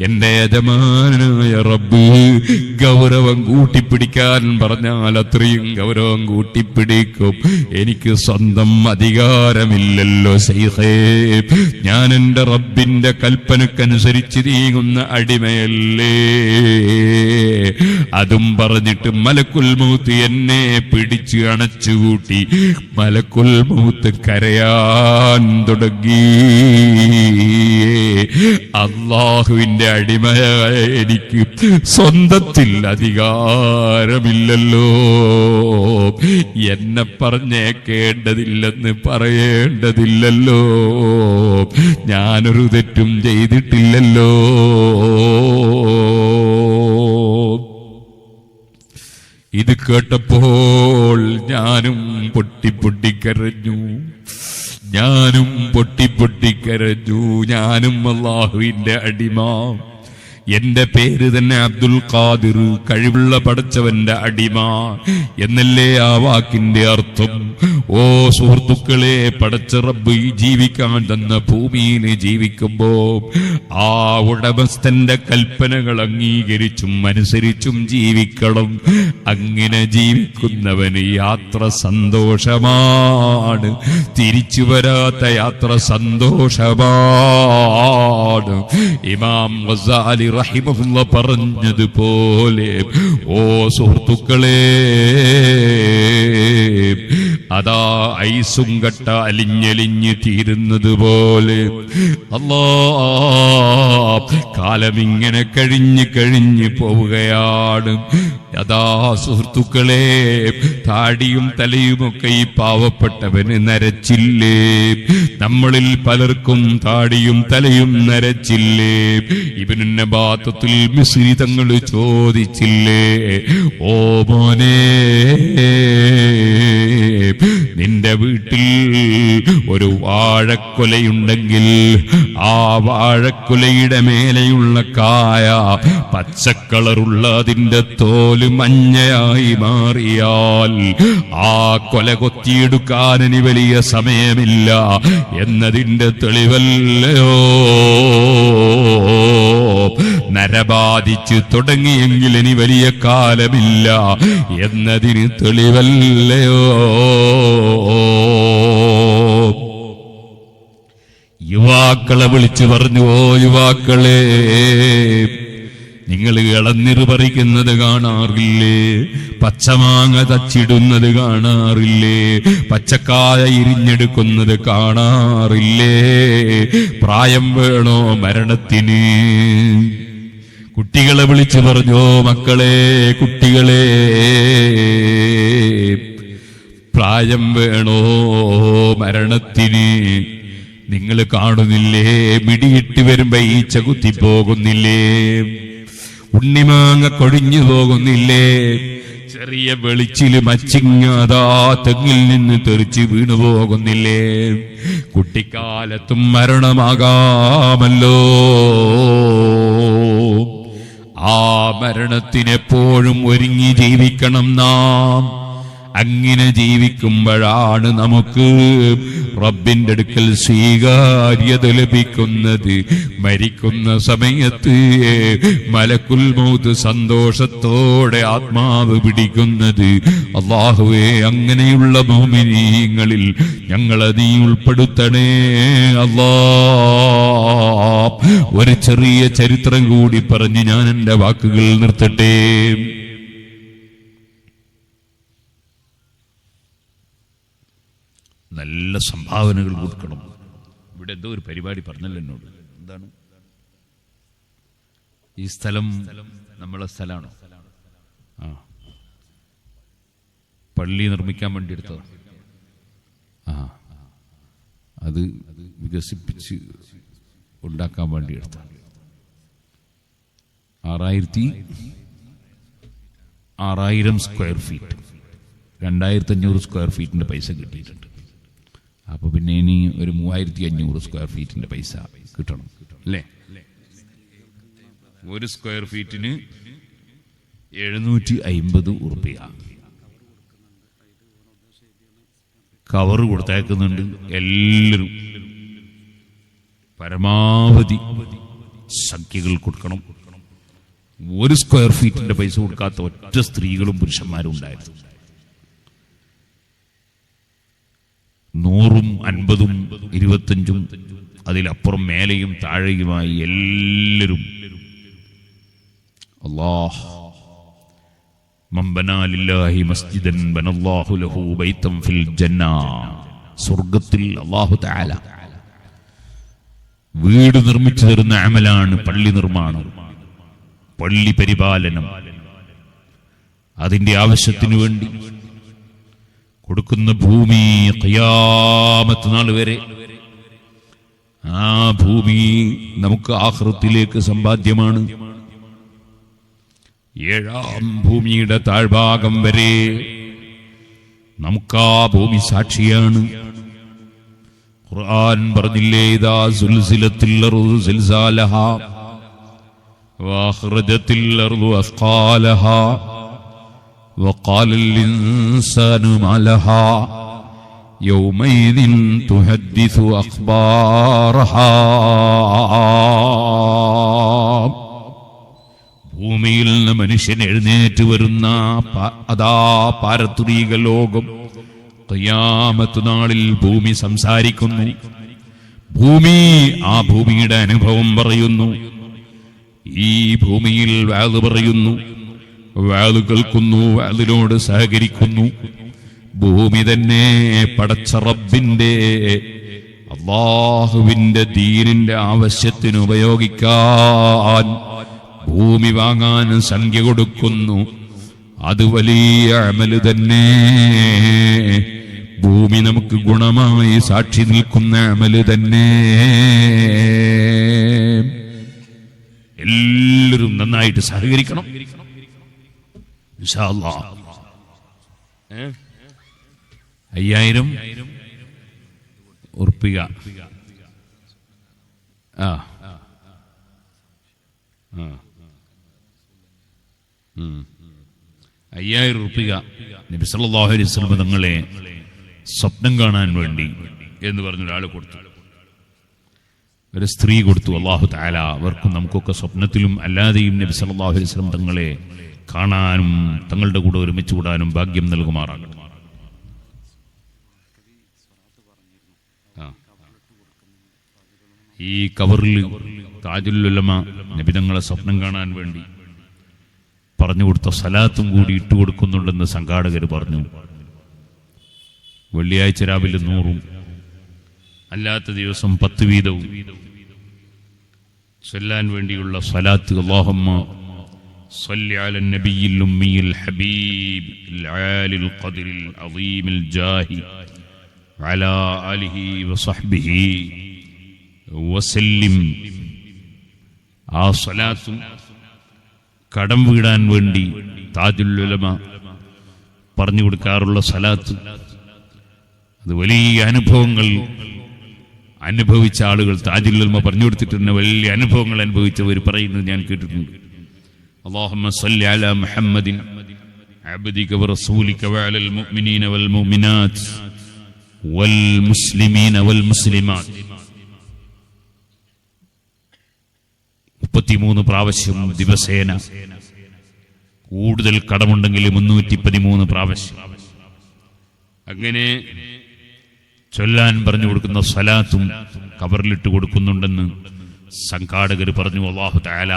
എന്റെ യജമാനനായ റബ്ബ് ഗൗരവം കൂട്ടിപ്പിടിക്കാൻ പറഞ്ഞാൽ അത്രയും ഗൗരവം കൂട്ടിപ്പിടിക്കും. എനിക്ക് സ്വന്തം അധികാരമില്ലല്ലോ ശൈഖേ, ഞാൻ എന്റെ റബ്ബിന്റെ കൽപ്പനക്കനുസരിച്ച് നീങ്ങുന്ന അടിമയല്ലേ. അതും പറഞ്ഞിട്ട് മലക്കുൽ മൗത്ത് എന്നെ പിടിച്ച് അണച്ചുകൂട്ടി. മലക്കുൽ മൗത്ത് കരയാൻ തുടങ്ങി. അല്ലാഹുവിന്റെ അടിമയായ എനിക്ക് സ്വന്തത്തിൽ അധികാരമില്ലല്ലോ. എന്നെ പറഞ്ഞേക്കേണ്ടതില്ലെന്ന് പറയേണ്ടതില്ലല്ലോ. ഞാനൊരു തെറ്റും ചെയ്തിട്ടില്ലല്ലോ. ഇത് കേട്ടപ്പോൾ ഞാനും പൊട്ടിപ്പൊട്ടിക്കരഞ്ഞു. ഞാനും അല്ലാഹുവിന്റെ അടിമ. എന്റെ പേര് തന്നെ അബ്ദുൽ ഖാദിർ, കഴിവുള്ള പടച്ചവന്റെ അടിമ എന്നല്ലേ ആ വാക്കിന്റെ അർത്ഥം. ഓ സുഹൃത്തുക്കളെ, പടച്ച റബ്ബ് ജീവിക്കാൻ തന്ന ഭൂമിയിൽ ജീവിക്കുമ്പോ ആ ഉടമസ്ഥന്റെ കൽപ്പനകൾ അംഗീകരിച്ചും അനുസരിച്ചും ജീവിക്കണം. അങ്ങനെ ജീവിക്കുന്നവന് യാത്ര സന്തോഷമാണ്, തിരിച്ചു വരാത്ത യാത്ര സന്തോഷമാണ്. ഇമാം ഗസാലി റഹിമഹുള്ള പറഞ്ഞതുപോലെ, ഓ സുഹൃത്തുക്കളെ, അതാ ഐസും കട്ട അലിഞ്ഞലിഞ്ഞ് തീരുന്നത് പോലെ കാലമിങ്ങനെ കഴിഞ്ഞ് പോവുകയാണ്. അതാ സുഹൃത്തുക്കളെ, താടിയും തലയുമൊക്കെ ഈ പാവപ്പെട്ടവന് നരച്ചില്ലേ? നമ്മളിൽ പലർക്കും താടിയും തലയും നരച്ചില്ലേ? ഇബ്നു നബാത്തുൽ മിസ്രി തങ്ങൾ ചോദിച്ചില്ലേ, ഓ മോനെ, നിന്റെ വീട്ടിൽ ഒരു വാഴക്കൊലയുണ്ടെങ്കിൽ ആ വാഴക്കൊലയുടെ മേലെയുള്ള കായ പച്ചക്കളറുള്ള അതിന്റെ തോല് മഞ്ഞയായി മാറിയാൽ ആ കൊല കൊത്തിയെടുക്കാൻ ഇനി വലിയ സമയമില്ല എന്നതിന്റെ തെളിവല്ലയോ? നരബാധിച്ച് തുടങ്ങിയെങ്കിൽ ഇനി വലിയ കാലമില്ല എന്നതിന് തെളിവല്ലയോ? യുവാക്കളെ വിളിച്ചു പറഞ്ഞു, ഓ യുവാക്കളെ, നിങ്ങൾ ഇളനീര് പറിക്കുന്നത് കാണാറില്ലേ? പച്ചമാങ്ങ തച്ചിടുന്നത് കാണാറില്ലേ? പച്ചക്കായ ഇരിഞ്ഞെടുക്കുന്നത് കാണാറില്ലേ? പ്രായം വേണോ മരണത്തിന്? കുട്ടികളെ വിളിച്ചു പറഞ്ഞോ, മക്കളെ, കുട്ടികളെ, പ്രായം വേണോ മരണത്തിന്? നിങ്ങൾ കാണുന്നില്ലേ, മിടിയിട്ട് വരുമ്പോ ഈച്ച കുത്തിപ്പോകുന്നില്ലേ? ഉണ്ണിമാങ്ങ കൊഴിഞ്ഞു പോകുന്നില്ലേ? ചെറിയ വെളിച്ചില് മച്ചിങ്ങാതാ തെങ്ങിൽ നിന്ന് തെറിച്ച് വീണു പോകുന്നില്ലേ? കുട്ടിക്കാലത്തും മരണമാകാമല്ലോ. ആ മരണത്തിനെപ്പോഴും ഒരുങ്ങി ജീവിക്കണം നാം. അങ്ങനെ ജീവിക്കുമ്പോഴാണ് നമുക്ക് റബ്ബിന്റെ അടുക്കൽ സ്വീകാര്യത ലഭിക്കുന്നത്. മരിക്കുന്ന സമയത്ത് മലക്കുൽ മൗത്ത് സന്തോഷത്തോടെ ആത്മാവ് പിടിക്കുന്നത്. അല്ലാഹുവേ, അങ്ങനെയുള്ള മുഅ്മിനീങ്ങളിൽ ഞങ്ങളെ നീ ഉൾപ്പെടുത്തണേ അല്ലാഹ്. ഒരു ചെറിയ ചരിത്രം കൂടി പറഞ്ഞ് ഞാൻ എന്റെ വാക്കുകൾ നിർത്തട്ടെ. നല്ല സംഭാവനകൾ കൊടുക്കണം. ഇവിടെ എന്തോ ഒരു പരിപാടി പറഞ്ഞല്ലോ എന്നോട്. എന്താണ് ഈ സ്ഥലം? നമ്മളെ സ്ഥലമാണോ? ആ, പള്ളി നിർമ്മിക്കാൻ വേണ്ടി എടുത്തത്. ആ, അത് വികസിപ്പിച്ച് ഉണ്ടാക്കാൻ വേണ്ടി എടുത്ത 6000 സ്ക്വയർ ഫീറ്റ്, 2500 സ്ക്വയർ ഫീറ്റിന്റെ പൈസ കിട്ടിയിട്ടുണ്ട്. അപ്പൊ പിന്നെ ഇനി ഒരു 3500 സ്ക്വയർ ഫീറ്റിന്റെ പൈസ കിട്ടണം അല്ലേ? ഒരു സ്ക്വയർ ഫീറ്റിന് 750 ഉറുപ്പിക കവർ കൊടുത്തേക്കുന്നുണ്ട്. എല്ലാവരും പരമാവധി സംഖ്യകൾ കൊടുക്കണം. ഒരു സ്ക്വയർ ഫീറ്റിന്റെ പൈസ കൊടുക്കാത്ത ഒറ്റ സ്ത്രീകളും പുരുഷന്മാരും ഉണ്ടായിരുന്നു. 100ഉം 50ഉം 25ഉം അതിലപ്പുറം മേലെയും താഴെയുമായി എല്ലാവരും. അല്ലാഹ് മൻ ബനാ ലില്ലാഹി മസ്ജിദൻ ബനല്ലാഹു ലഹു ബൈതൻ ഫിൽ ജന്ന. സ്വർഗ്ഗത്തിൽ അല്ലാഹു തആല വീട് നിർമ്മിച്ചു തരുന്ന അമലാണ് പള്ളി നിർമ്മാണം, പള്ളി പരിപാലനം. അതിന്റെ ആവശ്യത്തിനു വേണ്ടി കൊടുക്കുന്ന ഭൂമി ഖിയാമത്ത് നാൾ വരെ ആ ഭൂമി നമുക്ക് ആഖിറത്തിലേക്ക് സമ്പാദ്യമാണ്. 7ാം ഭൂമിയുടെ താഴ്ഭാഗം വരെ നമുക്ക് ആ ഭൂമി സാക്ഷിയാണ്. ഖുർആൻ പറഞ്ഞില്ലേ, ഇദാ സുൽസിലത്തിൽ അർദു സിൽസാലഹാ വഅഖ്റജത്തിൽ അർദു അസ്ഖാലഹാ വഖാലൽ ഇൻസാനു മാ ലഹാ യൗമൈദിൻ തുഹദ്ദിസു അഖ്ബാറഹാ. ഭൂമിയിൽ നിന്ന് മനുഷ്യൻ എഴുന്നേറ്റ് വരുന്ന അതാ പാരത്രിക ലോകം. ഖിയാമത്ത് നാളിൽ ഭൂമി സംസാരിക്കുന്നു. ഭൂമി ആ ഭൂമിയുടെ അനുഭവം പറയുന്നു. ഈ ഭൂമിയിൽ വാള് പറയുന്നു, വാള് കേൾക്കുന്നു, വാളിനോട് സഹകരിക്കുന്നു. ഭൂമി തന്നെ പടച്ച റബ്ബിന്റെ അല്ലാഹുവിന്റെ ദീനിന്റെ ആവശ്യത്തിന് ഉപയോഗിക്കാൻ ഭൂമി വാങ്ങാൻ സംഖ്യ കൊടുക്കുന്നു. അത് വലിയ അമല് തന്നെ. ഭൂമി നമുക്ക് ഗുണമായി സാക്ഷി നിൽക്കുന്ന അമല് തന്നെ. എല്ലാവരും നന്നായിട്ട് സഹകരിക്കണം ഇൻഷാ അല്ലാഹ്. 5000 ഉറുപ്പിക. 5000 ഉറുപ്പിക നബി സല്ലല്ലാഹു അലൈഹി വസല്ലം തങ്ങളെ സ്വപ്നം കാണാൻ വേണ്ടി എന്ന് പറഞ്ഞ ഒരാൾ കൊടുത്തു. ഒരു സ്ത്രീ കൊടുത്തു. അല്ലാഹു തആല അവർക്കും നമുക്കൊക്കെ സ്വപ്നത്തിലും അല്ലാതെയും നബി സല്ലല്ലാഹു അലൈഹി വസല്ലം തങ്ങളെ കാണാനും തങ്ങളുടെ കൂടെ ഒരുമിച്ച് കൂടാനും ഭാഗ്യം നൽകുമാറാകട്ടെ. ഈ കവറിൽ താജുൽ ഉലമ നബി തങ്ങളെ സ്വപ്നം കാണാൻ വേണ്ടി പറഞ്ഞു കൊടുത്ത സലാത്തും കൂടി ഇട്ടുകൊടുക്കുന്നുണ്ടെന്ന് സംഘാടകർ പറഞ്ഞു. വെള്ളിയാഴ്ച രാവിലെ 100ഉം അല്ലാത്ത ദിവസം 10 വീതവും ചൊല്ലാൻ വേണ്ടിയുള്ള സലാത്ത്. അല്ലാഹുമ്മ സ്വല്ലി അലൻ നബിയിൽ ഉമ്മിയിൽ ഹബീബ് ആലിൽ ഖദ്രിൽ അളീമിൽ ജാഹി അലാ ആലിഹി വസഹ്ബിഹി വസല്ലിം. ആ സലാത്തും കടം വീടാൻ വേണ്ടി താജുൽ ഉലമ പറഞ്ഞു കൊടുക്കാറുള്ള സലാത്ത്. അത് വലിയ അനുഭവങ്ങൾ അനുഭവിച്ച ആളുകൾ താജുൽ ഉലമ പറഞ്ഞു കൊടുത്തിട്ടുണ്ട്. വലിയ അനുഭവങ്ങൾ അനുഭവിച്ചവർ പറയുന്നത് ഞാൻ കേട്ടിട്ടുണ്ട്. അല്ലാഹുമ്മ സ്വല്ലി അലാ മുഹമ്മദിൻ عبدك ورسولك وعلى المؤمنين والمؤمنات والمسلمين والمسلمات 33 പ്രാവശ്യം ദിവസേന, കൂടുതൽ കടമുണ്ടെങ്കിൽ 313 പ്രാവശ്യം അങ്ങനെ ചൊല്ലാൻ പറഞ്ഞു കൊടുക്കുന്ന സ്വലാത്തും കബറിലിട്ട് കൊടുക്കുന്നുണ്ടെന്ന് സംഘാടകർ പറഞ്ഞു. അല്ലാഹു തആല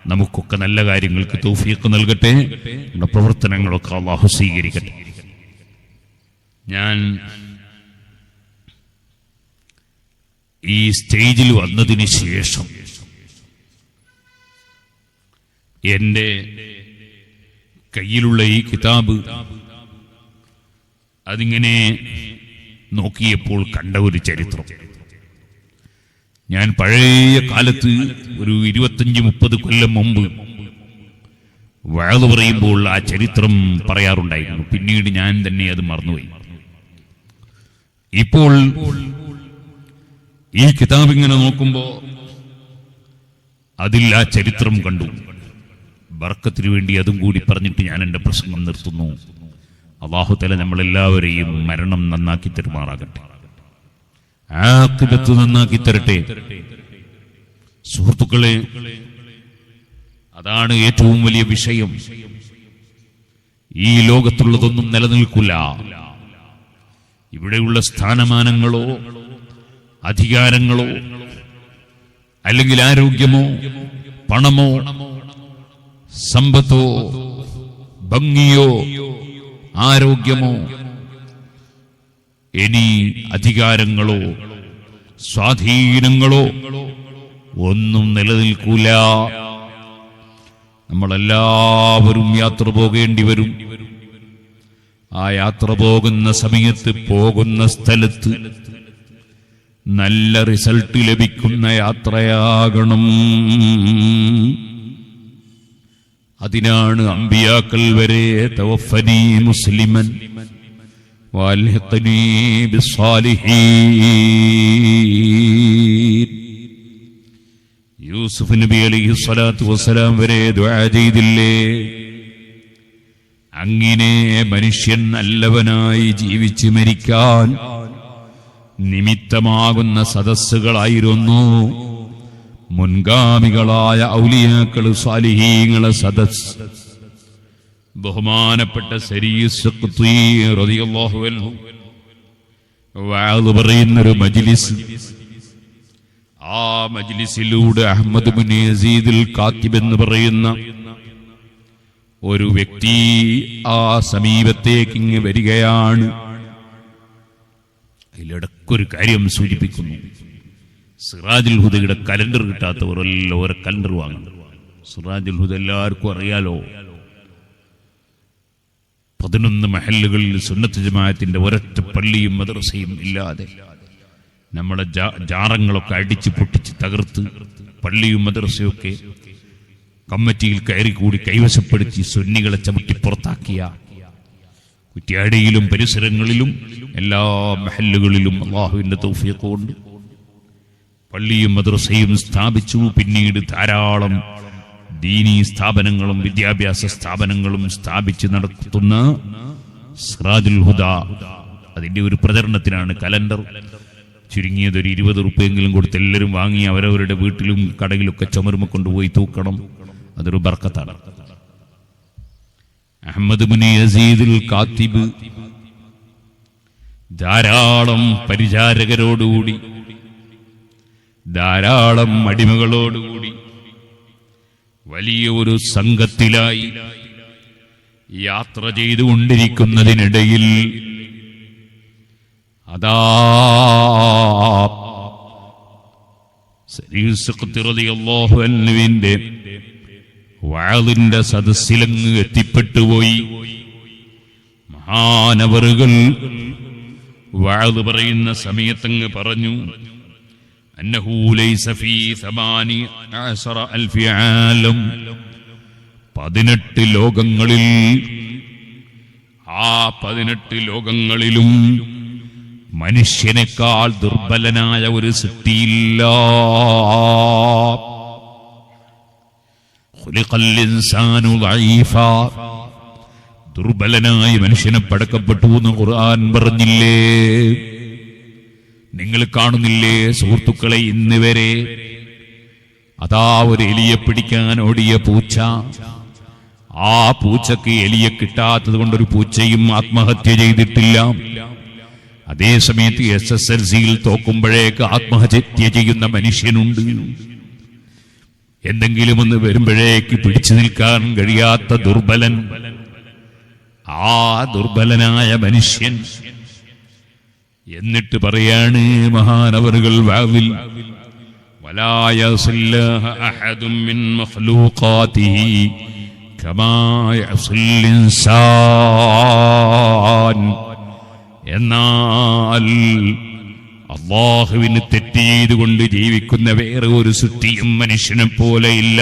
നമുക്കൊക്കെ നല്ല കാര്യങ്ങൾക്ക് തൗഫീഖ് നൽകട്ടെ. നമ്മുടെ പ്രവർത്തനങ്ങളൊക്കെ അല്ലാഹു സ്വീകരിക്കട്ടെ. ഞാൻ ഈ സ്റ്റേജിൽ വന്നതിന് ശേഷം എൻ്റെ കയ്യിലുള്ള ഈ കിതാബ് അതിങ്ങനെ നോക്കിയപ്പോൾ കണ്ട ഒരു ചരിത്രം, ഞാൻ പഴയ കാലത്ത് ഒരു 25-30 കൊല്ലം മുമ്പ് വഅദ് പറയുമ്പോൾ ആ ചരിത്രം പറയാറുണ്ടായിരുന്നു. പിന്നീട് ഞാൻ തന്നെ അത് മറന്നുപോയി. ഇപ്പോൾ ഈ കിതാബ് ഇങ്ങനെ നോക്കുമ്പോൾ അതിൽ ആ ചരിത്രം കണ്ടു. ബർക്കത്തിന് വേണ്ടി അതും കൂടി പറഞ്ഞിട്ട് ഞാൻ എൻ്റെ പ്രസംഗം നിർത്തുന്നു. അല്ലാഹു തആല നമ്മളെല്ലാവരെയും മരണം നന്നാക്കി തരുമാറാകട്ടെ, ആഖിബത്ത് നന്നാക്കി തരട്ടെ. സുഹൃത്തുക്കളെ, അതാണ് ഏറ്റവും വലിയ വിഷയം. ഈ ലോകത്തുള്ളതൊന്നും നിലനിൽക്കില്ല. ഇവിടെയുള്ള സ്ഥാനമാനങ്ങളോ അധികാരങ്ങളോ അല്ലെങ്കിൽ ആരോഗ്യമോ പണമോ സമ്പത്തോ ഭംഗിയോ ആരോഗ്യമോ ഇനി അധികാരങ്ങളോ സ്വാധീനങ്ങളോ ഒന്നും നിലനിൽക്കൂല. നമ്മളെല്ലാവരും യാത്ര പോകേണ്ടി വരും. ആ യാത്ര പോകുന്ന സമയത്ത് പോകുന്ന സ്ഥലത്ത് നല്ല റിസൾട്ട് ലഭിക്കുന്ന യാത്രയാകണം. അതിനാണ് അമ്പിയാക്കൾ വരെ തവഫനി മുസ്ലിമൻ വൽഹിഖ്നി ബിസ്സാലിഹീൻ, യൂസുഫ് നബി അലൈഹി സ്വലാത്തു വസ്സലാം വരെ ദുആ ചെയ്തില്ലേ? അങ്ങനെ മനുഷ്യൻ നല്ലവനായി ജീവിച്ച് മരിക്കാൻ നിമിത്തമാകുന്ന സദസ്സുകളായിരുന്നു മുൻഗാമികളായ ഔലിയാക്കള് സാലിഹീങ്ങളെ സദസ്. ബഹുമാനപ്പെട്ട സരീസ് ഖുത്വി റളിയല്ലാഹു അൻഹു വഅദ് പറയുന്നൊരു മജ്ലിസ്. ആ മജ്ലിസിലൂടെ അഹ്മദ് ബിൻ യസീദുൽ കാത്തിബ് എന്ന് പറയുന്ന ഒരു വ്യക്തി ആ സമീപത്തേക്ക് ഇങ്ങ് വരികയാണ്. അതിലിടക്കൊരു കാര്യം സൂചിപ്പിക്കുന്നു. സിറാജുൽ ഹുദയുടെ കലണ്ടർ കിട്ടാത്തവരെല്ലാം ഓരോ കലണ്ടർ വാങ്ങണം. സിറാജുൽ ഹുദ എല്ലാവർക്കും അറിയാലോ. 11 മഹല്ലുകളിൽ സുന്നത്ത് ജമാഅത്തിന്റെ ഒരൊറ്റ പള്ളിയും മദ്രസയും ഇല്ലാതെ നമ്മുടെ ജാറങ്ങളൊക്കെ അടിച്ച് പൊട്ടിച്ച് തകർത്ത് പള്ളിയും മദ്രസയൊക്കെ കമ്മിറ്റിയിൽ കയറിക്കൂടി കൈവശപ്പെടുത്തി സുന്നികളെ ചവിട്ടി പുറത്താക്കിയ കുറ്റ്യാടിയിലും പരിസരങ്ങളിലും എല്ലാ മഹല്ലുകളിലും അല്ലാഹുവിന്റെ തൗഫീഖ് കൊണ്ട് പള്ളിയും മദ്രസയും സ്ഥാപിച്ചു. പിന്നീട് ധാരാളം ദീനീ സ്ഥാപനങ്ങളും വിദ്യാഭ്യാസ സ്ഥാപനങ്ങളും സ്ഥാപിച്ച് നടത്തുന്ന സിറാജുൽ ഹുദ, അതിന്റെ ഒരു പ്രചരണത്തിനാണ് കലണ്ടർ. ചുരുങ്ങിയത് ഒരു 20 റുപ്യെങ്കിലും കൊടുത്ത് എല്ലാവരും വാങ്ങി അവരവരുടെ വീട്ടിലും കടയിലൊക്കെ ചുമരുമ കൊണ്ടുപോയി തൂക്കണം. അതൊരു ബർക്കത്താണ്. അഹ്മദ് ബിൻ യസീദുൽ കാത്തിബ് ധാരാളം പരിചാരകരോടുകൂടി ധാരാളം അടിമകളോടുകൂടി വലിയ ഒരു സംഘത്തിലായി യാത്ര ചെയ്തുകൊണ്ടിരിക്കുന്നതിനിടയിൽ അതാ സരീസ് ഖുത്വി റളിയല്ലാഹു അൻഹുവിന്റെ വഅദിന്റെ സദസ്സിലങ്ങ് എത്തിപ്പെട്ടുപോയി. മഹാനവറുകൾ വഅദ് പറയുന്ന സമയത്തങ്ങ് പറഞ്ഞു, അന്നഹു ലൈസ ഫീ 18,000 ആലം, 18 ലോകങ്ങളിൽ, ആ 18 ലോകങ്ങളിലും മനുഷ്യനേക്കാൾ ദുർബലനായ ഒരു സൃഷ്ടിയില്ല. ഖുലിഖൽ ഇൻസാനു ദഈഫ, ദുർബലനായ മനുഷ്യനെ പടക്കപ്പെട്ടു എന്ന് ഖുർആൻ പറഞ്ഞില്ലേ? നിങ്ങൾ കാണുന്നില്ലേ സുഹൃത്തുക്കളെ, ഇന്ന് വരെ അതാ ഒരു എലിയെ പിടിക്കാൻ ഓടിയ പൂച്ച, ആ പൂച്ചക്ക് എലിയെ കിട്ടാത്തത് കൊണ്ടൊരു പൂച്ചയും ആത്മഹത്യ ചെയ്തിട്ടില്ല. അതേ സമയത്ത് SSLC-യിൽ തോക്കുമ്പോഴേക്ക് ആത്മഹത്യ ചെയ്യുന്ന മനുഷ്യനുണ്ട്. എന്തെങ്കിലും ഒന്ന് വരുമ്പോഴേക്ക് പിടിച്ചു നിൽക്കാൻ കഴിയാത്ത ദുർബലൻ, ആ ദുർബലനായ മനുഷ്യൻ. എന്നിട്ട് പറയാണ് മഹാനവറുകൾ വാവിൽ, വലാ യസില്ലാഹ അഹദും മിൻ മഖ്ലൂഖാതിഹി കമാ യസിൽ ഇൻസാൻ. എന്നാൽ അല്ലാഹുവിന് തെറ്റ് ചെയ്തുകൊണ്ട് ജീവിക്കുന്ന വേറെ ഒരു സൃഷ്ടിയും മനുഷ്യനെ പോലെയില്ല.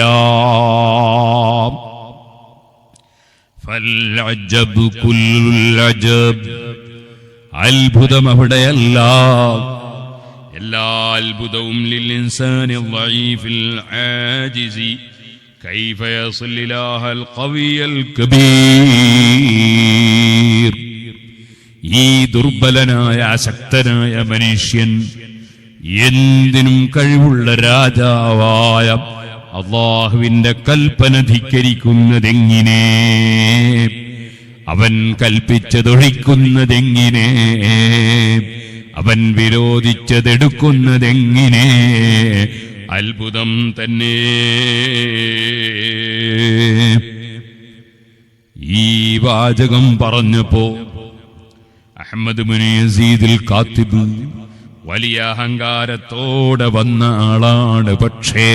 ഫൽഅജബ് കുല്ലുൽ അജബ്, അത്ഭുതം അവിടെയല്ല, എല്ലാ അത്ഭുതവും ലിൽ ഇൻസാനി ളഈഫിൽ ആജിസി കൈഫ യസിൽ ഇലാഹൽ ഖവിയൽ കബീർ. ഈ ദുർബലനായ അശക്തനായ മനുഷ്യൻ എന്തിനും കഴിവുള്ള രാജാവായ അല്ലാഹുവിന്റെ കൽപ്പന ധിക്കരിക്കുന്നതെങ്ങനെ? അവൻ കൽപ്പിച്ചതൊഴിക്കുന്നതെങ്ങനെ? അവൻ വിരോധിച്ചതെടുക്കുന്നതെങ്ങനെ? അത്ഭുതം തന്നെ. ഈ വാചകം പറഞ്ഞപ്പോ അഹ്മദ് ഇബ്നു യസീദുൽ കാത്തിബ് വലിയ അഹങ്കാരത്തോടെ വന്ന ആളാണ്. പക്ഷേ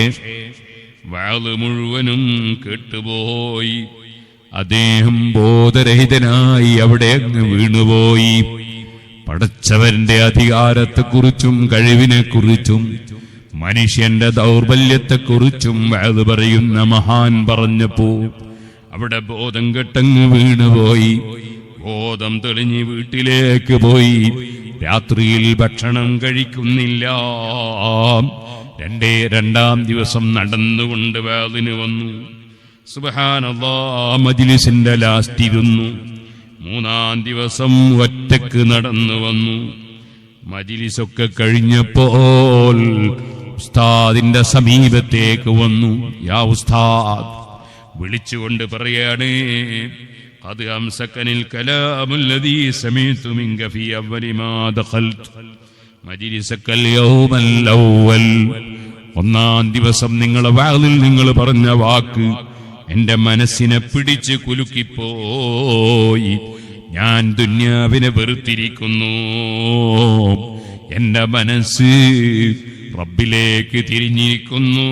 വഅദ് മുഴുവനും കേട്ടുപോയി. അദ്ദേഹം ബോധരഹിതനായി അവിടെ അങ്ങ് വീണുപോയി. പടച്ചവന്റെ അധികാരത്തെക്കുറിച്ചും കഴിവിനെക്കുറിച്ചും മനുഷ്യന്റെ ദൗർബല്യത്തെക്കുറിച്ചും വഅദ് പറയുന്ന മഹാൻ പറഞ്ഞപ്പോ അവിടെ ബോധം കെട്ടങ്ങ് വീണുപോയി. ബോധം തെളിഞ്ഞ് വീട്ടിലേക്ക് പോയി. രാത്രിയിൽ ഭക്ഷണം കഴിക്കുന്നില്ല. രണ്ടാം ദിവസം നടന്നുകൊണ്ട് വഅദിന് വന്നു. സുബ്ഹാനല്ലാഹ്, മജ്ലിസിന്റെ ലാസ്റ്റ് ഇരുന്നു. മൂന്നാം ദിവസം ഒറ്റക്ക് നടന്നു വന്നു. മജ്ലിസൊക്കെ കഴിഞ്ഞപ്പോൾ ഉസ്താദിന്റെ സമീപത്തേക്ക് വന്നു. യാ ഉസ്താദ്, വിളിച്ചുകൊണ്ട് പറയാണ്, ഖദ് അംസകനിൽ കലാമുല്ലദീ സമീതു മിൻക ഫീ അവ്വലി മാ ദഖൽതു മജ്ലിസകൽ യൗമൽ അവ്വൽ. ഒന്നാം ദിവസം നിങ്ങളെ വഅദിൽ നിങ്ങൾ പറഞ്ഞ വാക്ക് എന്റെ മനസ്സിനെ പിടിച്ച് കുലുക്കിപ്പോയി. ഞാൻ ദുന്യാവിനെ വെറുത്തിരിക്കുന്നു. എന്റെ മനസ്സ് റബ്ബിലേക്ക് തിരിഞ്ഞിരിക്കുന്നു.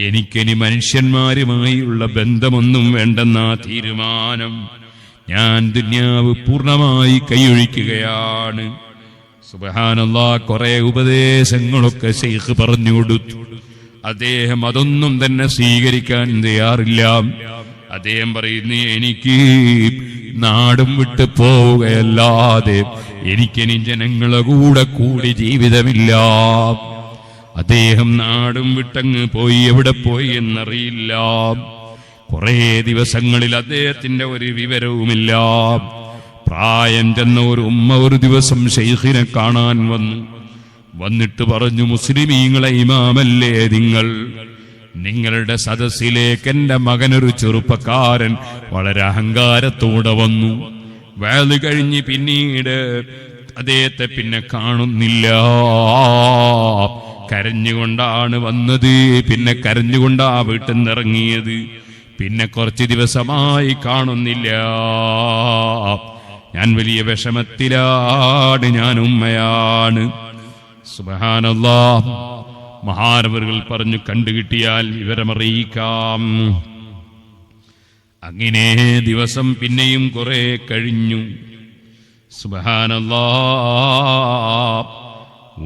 എനിക്കിനി മനുഷ്യന്മാരുമായുള്ള ബന്ധമൊന്നും വേണ്ടെന്ന തീരുമാനം. ഞാൻ ദുന്യാവ് പൂർണ്ണമായി കൈയൊഴിക്കുകയാണ്. സുബ്ഹാനല്ലാഹ്, കുറെ ഉപദേശങ്ങളൊക്കെ ശൈഖ് പറഞ്ഞു കൊടുത്തു. അദ്ദേഹം അതൊന്നും തന്നെ സ്വീകരിക്കാൻ തയ്യാറില്ല. അദ്ദേഹം പറയുന്നു, എനിക്ക് നാടും വിട്ടു പോവുകയല്ലാതെ എനിക്കിനി ജനങ്ങളെ കൂടെ കൂടി ജീവിതമില്ല. അദ്ദേഹം നാടും വിട്ടങ്ങ് പോയി. എവിടെ പോയി എന്നറിയില്ല. കുറെ ദിവസങ്ങളിൽ അദ്ദേഹത്തിന്റെ ഒരു വിവരവുമില്ല. പ്രായം ചെന്ന ഒരു ഉമ്മ ഒരു ദിവസം ശൈഖിനെ കാണാൻ വന്നു. വന്നിട്ട് പറഞ്ഞു, മുസ്ലിമീങ്ങളെ ഇമാമല്ലേ നിങ്ങൾ? നിങ്ങളുടെ സദസ്സിലേക്ക് എന്റെ മകനൊരു ചെറുപ്പക്കാരൻ വളരെ അഹങ്കാരത്തോടെ വന്നു. വഅദ് കഴിഞ്ഞ് പിന്നീട് അദ്ദേഹത്തെ പിന്നെ കാണുന്നില്ല. കരഞ്ഞുകൊണ്ടാണ് വന്നത്. പിന്നെ കരഞ്ഞുകൊണ്ടാ വീട്ടിൽ നിന്ന് ഇറങ്ങിയത്. പിന്നെ കുറച്ച് ദിവസമായി കാണുന്നില്ല. ഞാൻ വലിയ വിഷമത്തിലാണ്. ഞാൻ ഉമ്മയാണ്. സുബ്ഹാനല്ലാഹ്, മഹാനവറുകൾ പറഞ്ഞു, കണ്ടുകിട്ടിയാൽ വിവരമറിയിക്കാം. അങ്ങനെ ദിവസം പിന്നെയും കുറെ കഴിഞ്ഞു. സുബ്ഹാനല്ലാഹ്,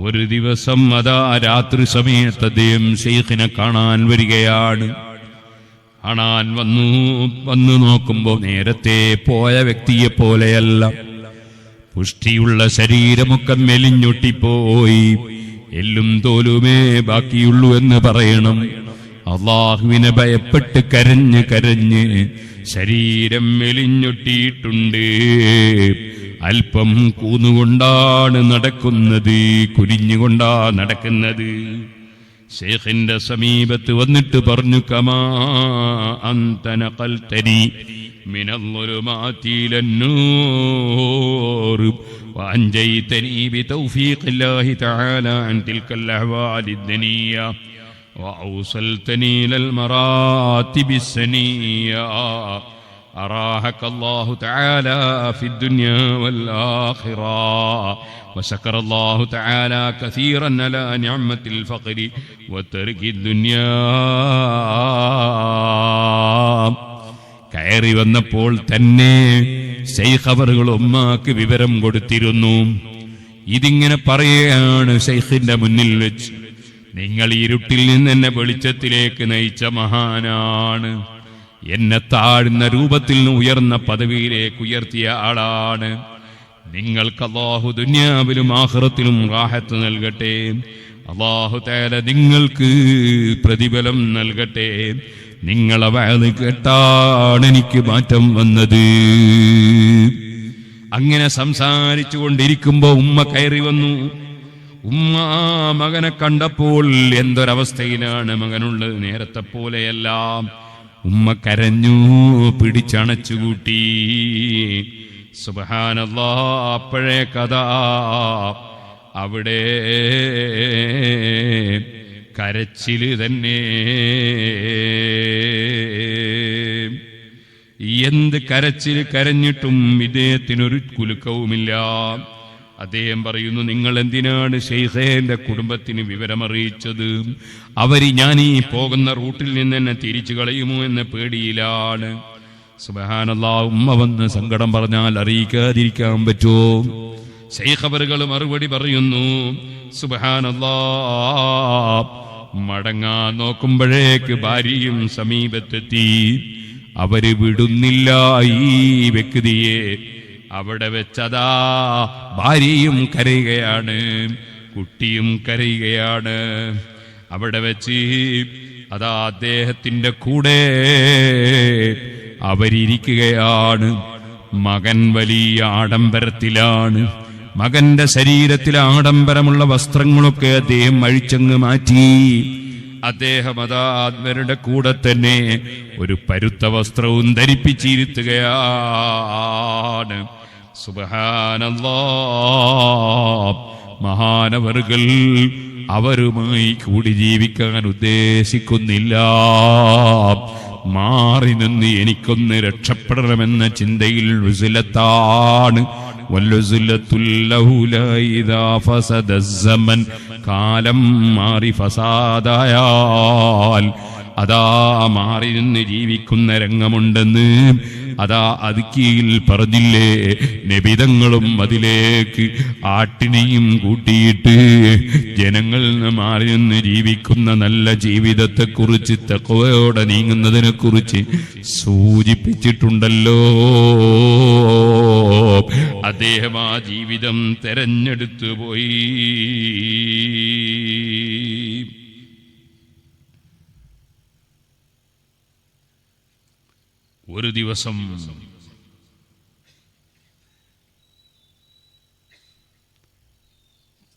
ഒരു ദിവസം അതാ രാത്രി സമയത്ത് അദ്ദേഹം ശൈഖിനെ കാണാൻ വരികയാണ്. കാണാൻ വന്നു നോക്കുമ്പോൾ നേരത്തെ പോയ വ്യക്തിയെ പോലെയല്ല. പുഷ്ടിയുള്ള ശരീരമൊക്കെ മെലിഞ്ഞൊട്ടിപ്പോയി. എല്ലും തോലുമേ ബാക്കിയുള്ളൂ എന്ന് പറയണം. അള്ളാഹുവിനെ ഭയപ്പെട്ട് കരഞ്ഞ് ശരീരം മെലിഞ്ഞൊട്ടിയിട്ടുണ്ട്. അല്പം കൂന്നുകൊണ്ടാണ് നടക്കുന്നത്, കുനിഞ്ഞുകൊണ്ടാ നടക്കുന്നത്. ശൈഖിന്റെ സമീപത്ത് വന്നിട്ട് പറഞ്ഞു, കമാ അൻത നഖൽതനി മിനൽ-ളുലുമാതി ഇലൻ-നൂർ വഅൻജയ്തനി ബിതൗഫീഖില്ലാഹി തആല അൻ തിൽകൽ അഹ്വാലിദ്-ദനിയ്യ വഅൗസൽതനി ഇലൽ മറാത്തിബിസ്-സനിയ്യ أراحك الله تعالى في الدنيا والآخرة وشكر الله تعالى كثيرا على نعمة الفقر وترك الدنيا. കയറി വന്നപ്പോൾ തന്നെ ശൈഖ് അവറുകൾ ഉമ്മാക്ക് വിവരം കൊടുത്തിരുന്നു. ഇതിങ്ങനെ പറയുകയാണ് ശൈഖിന്റെ മുന്നിൽ വെച്ച്, നിങ്ങൾ ഇരുട്ടിൽ നിന്ന് എന്നെ വെളിച്ചത്തിലേക്ക് നയിച്ച മഹാനാണ്, എന്നെ താഴ്ന്ന രൂപത്തിൽ നിന്ന് ഉയർന്ന പദവിയിലേക്ക് ഉയർത്തിയ ആളാണ്. നിങ്ങൾക്ക് അല്ലാഹു ദുനിയാവിലും ആഖിറത്തിലും റാഹത്ത് നൽകട്ടെ. അല്ലാഹു തആല നിങ്ങൾക്ക് പ്രതിഫലം നൽകട്ടെ. നിങ്ങളെ വഅദ് കേട്ടാണ് എനിക്ക് മാറ്റം വന്നത്. അങ്ങനെ സംസാരിച്ചു കൊണ്ടിരിക്കുമ്പോ ഉമ്മ കയറി വന്നു. ഉമ്മ മകനെ കണ്ടപ്പോൾ എന്തൊരവസ്ഥയിലാണ് മകനുള്ളത്, നേരത്തെ പോലെയല്ല. ഉമ്മ കരഞ്ഞു, പിടിച്ചണച്ചുകൂട്ടി. സുബ്ഹാനല്ലാഹ്. അപ്പോഴേ കഥ അവിടെ കരച്ചില് തന്നെ. എന്ത് കരച്ചില് കരഞ്ഞിട്ടും ഇദ്ദേഹത്തിനൊരു കുലുക്കവുമില്ല. അദ്ദേഹം പറയുന്നു, നിങ്ങൾ എന്തിനാണ് ശൈഖേന്റെ കുടുംബത്തിന് വിവരമറിയിച്ചത്? അവര് ഞാൻ ഈ പോകുന്ന റൂട്ടിൽ നിന്ന് എന്നെ തിരിച്ചു കളയുമോ എന്ന പേടിയിലാണ്. സുബ്ഹാനല്ലാഹ്. ഉമ്മ വന്ന് സങ്കടം പറഞ്ഞാൽ അറിയിക്കാതിരിക്കാൻ പറ്റുമോ? ശൈഖ് അവറുകൾ മറുപടി പറയുന്നു, സുബ്ഹാനല്ലാഹ്. മടങ്ങാൻ നോക്കുമ്പോഴേക്ക് ഭാര്യയും സമീപത്തെത്തി. അവര് വിടുന്നില്ല ഈ വ്യക്തിയെ. അവിടെ വെച്ചതാ ഭാര്യയും കരയുകയാണ്, കുട്ടിയും കരയുകയാണ്. അവിടെ വെച്ച് അതാ അദ്ദേഹത്തിന്റെ കൂടെ അവരിയ്ക്കുകയാണ്. മകൻ വലിയ ആഡംബരത്തിലാണ്. മകന്റെ ശരീരത്തിൽ ആഡംബരമുള്ള വസ്ത്രങ്ങളൊക്കെ അദ്ദേഹം അഴിച്ചങ്ങ് മാറ്റി. അദ്ദേഹം അതാ അവരുടെ കൂടെ തന്നെ ഒരു പരുത്ത വസ്ത്രവും ധരിപ്പിച്ചിരുത്തുകയാണ്. സുബ്ഹാനല്ലാഹ്. മഹാനവറുകൾ അവരുമായി കൂടി ജീവിക്കാൻ ഉദ്ദേശിക്കുന്നില്ല. മാറി നിന്ന് എനിക്കൊന്ന് രക്ഷപ്പെടണമെന്ന ചിന്തയിൽ ഉസ്ലത്താണ്. കാലം മാറി ഫസാദായാൽ അതാ മാറി നിന്ന് ജീവിക്കുന്ന രംഗമുണ്ടെന്ന് അതാ അതുക്കിയിൽ പറഞ്ഞില്ലേ. നബിതങ്ങളും അതിലേക്ക് ആട്ടിനെയും കൂട്ടിയിട്ട് ജനങ്ങളിൽ നിന്ന് മാറി നിന്ന് ജീവിക്കുന്ന നല്ല ജീവിതത്തെക്കുറിച്ച്, തഖ്വയോടെ നീങ്ങുന്നതിനെ കുറിച്ച് സൂചിപ്പിച്ചിട്ടുണ്ടല്ലോ. അദ്ദേഹം ആ ജീവിതം തെരഞ്ഞെടുത്തു പോയി. ഒരു ദിവസം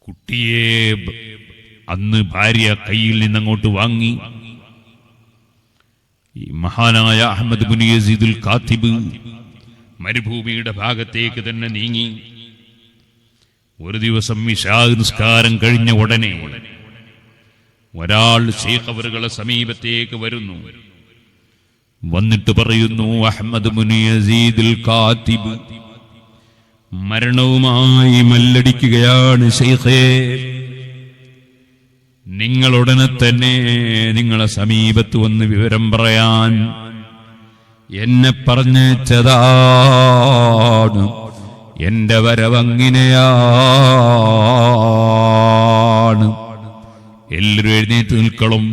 കുട്ടിയെ അന്ന് ഭാര്യ കയ്യിൽ നിന്നങ്ങോട്ട് വാങ്ങി. ഈ മഹാനായ അഹ്മദ് ബിൻ യസീദുൽ കാത്തിബ് മരുഭൂമിയുടെ ഭാഗത്തേക്ക് തന്നെ നീങ്ങി. ഒരു ദിവസം ഇശാ നിസ്കാരം കഴിഞ്ഞ ഉടനെ ഒരാൾ ശൈഖ് അവറുകളെ സമീപത്തേക്ക് വരുന്നു. വന്നിട്ട് പറയുന്നു, അഹ്മദ് ബിൻ യസീദുൽ കാത്തിബ് മരണവുമായി മല്ലടിക്കുകയാണ് ശൈഖേ. നിങ്ങളുടനെ തന്നെ നിങ്ങളെ സമീപത്ത് വന്ന് വിവരം പറയാൻ എന്നെ പറഞ്ഞതാണ്. എന്റെ വരവങ്ങിനെയാണ്. എല്ലാവരും എഴുന്നേറ്റ് നിൽക്കണം.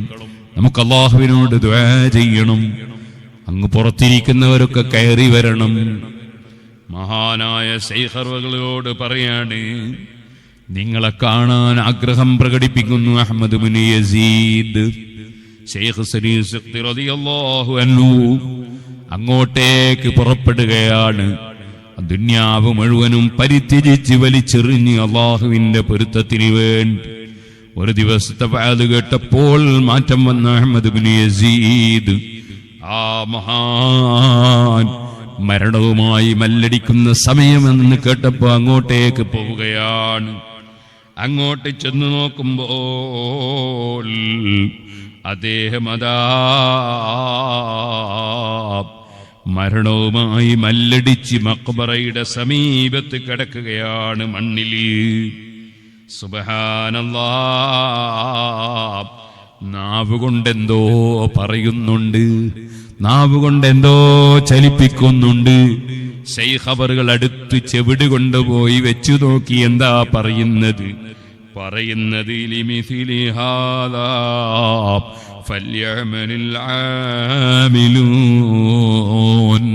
നമുക്ക് അല്ലാഹുവിനോട് ദുആ ചെയ്യണം. അങ്ങ് പുറത്തിരിക്കുന്നവരൊക്കെ കയറി വരണം. മഹാനായ ശൈഖ് അവറുകളോട് പറയാണ്, നിങ്ങളെ കാണാൻ ആഗ്രഹം പ്രകടിപ്പിക്കുന്നു അഹ്മദ് ബിൻ യസീദ്. ശൈഖ് സരീർ സിഖ്തി റളിയല്ലാഹു അൻഹു അങ്ങോട്ടേക്ക് പുറപ്പെടുകയാണ്. ദുന്യാവ് മുഴുവനും പരിത്യജിച്ച് വലിച്ചെറിഞ്ഞ് അള്ളാഹുവിന്റെ പൊരുത്തത്തിന് വേണ്ടി. ഒരു ദിവസത്തെ വഅദ് കേട്ടപ്പോൾ മാറ്റം വന്ന അഹ്മദ് ഇബ്നു യസീദ്, ആ മഹാൻ മരണവുമായി മല്ലടിക്കുന്ന സമയമെന്ന് കേട്ടപ്പോ അങ്ങോട്ടേക്ക് പോവുകയാണ്. അങ്ങോട്ട് ചെന്നു നോക്കുമ്പോൾ അദ്ദേഹം അതാ മരണവുമായി മല്ലടിച്ച് മഖ്ബറയുടെ സമീപത്ത് കിടക്കുകയാണ് മണ്ണിൽ. സുബ്ഹാനല്ലാഹ്. നാവ് കൊണ്ടെന്തോ പറയുന്നുണ്ട്, നാവ് കൊണ്ടെന്തോ ചലിപ്പിക്കുന്നുണ്ട്. ശൈഖ് ഖബറുകൾ അടുത്ത് ചെവിട് കൊണ്ടുപോയി വെച്ചു നോക്കി. എന്താ പറയുന്നത്? ലിമിസിലി ഹാദാ ഫല്യഅമലിൽ ആമിലൂൻ.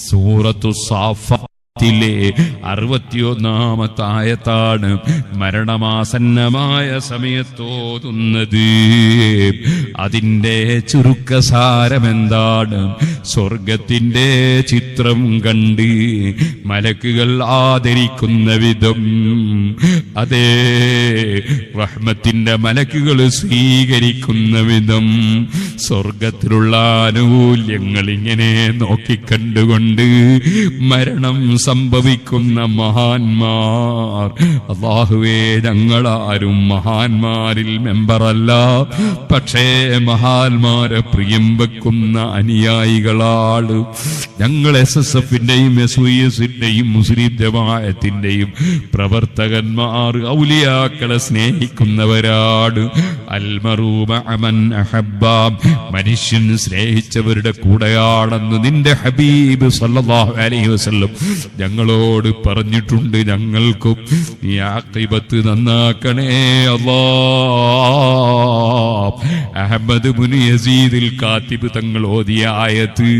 സൂറത്തു സാഫാത്തിലെ 61-ാമത്തെ ആയത്താണ് മരണമാസന്നമായ സമയത്തോതുന്നത്. അതിൻ്റെ ചുരുക്കസാരമെന്താണ്? സ്വർഗത്തിന്റെ ചിത്രം കണ്ട് മലക്കുകൾ ആദരിക്കുന്ന വിധം, അതേ റഹ്മത്തിന്റെ മലക്കുകൾ സ്വീകരിക്കുന്ന വിധം സ്വർഗത്തിലുള്ള ആനുകൂല്യങ്ങൾ ഇങ്ങനെ നോക്കിക്കണ്ടുകൊണ്ട് മരണം സംഭവിക്കുന്ന മഹാന്മാർ. അല്ലാഹുവേ, ഞങ്ങളാരും മഹാന്മാരിൽ മെമ്പറല്ല, പക്ഷേ മഹാന്മാരെ പ്രിയം വെക്കുന്ന അനുയായികളാണ് ഞങ്ങൾ. SSFന്റെയും SYSന്റെയും മുസ്ലിം ജമാഅത്തിന്റെയും പ്രവർത്തകന്മാർ ഔലിയാക്കളെ സ്നേഹിക്കുന്നവരാണ്. അൽമറൂ മഅ മൻ അഹബ്ബ, മനുഷ്യൻ സ്നേഹിച്ചവരുടെ കൂടെയാണെന്ന് നിന്റെ ഹബീബ് സല്ലല്ലാഹു അലൈഹി വസല്ലം ഞങ്ങളോട് പറഞ്ഞിട്ടുണ്ട്. ഞങ്ങൾക്കും നീ ആഖിബത്ത് നന്നാക്കണേ അല്ലാഹ്. അഹ്മദ് ഇബ്നു യസീദിൽ കാത്തിബ് തങ്ങൾ ഓതിയ ആയത്ത്,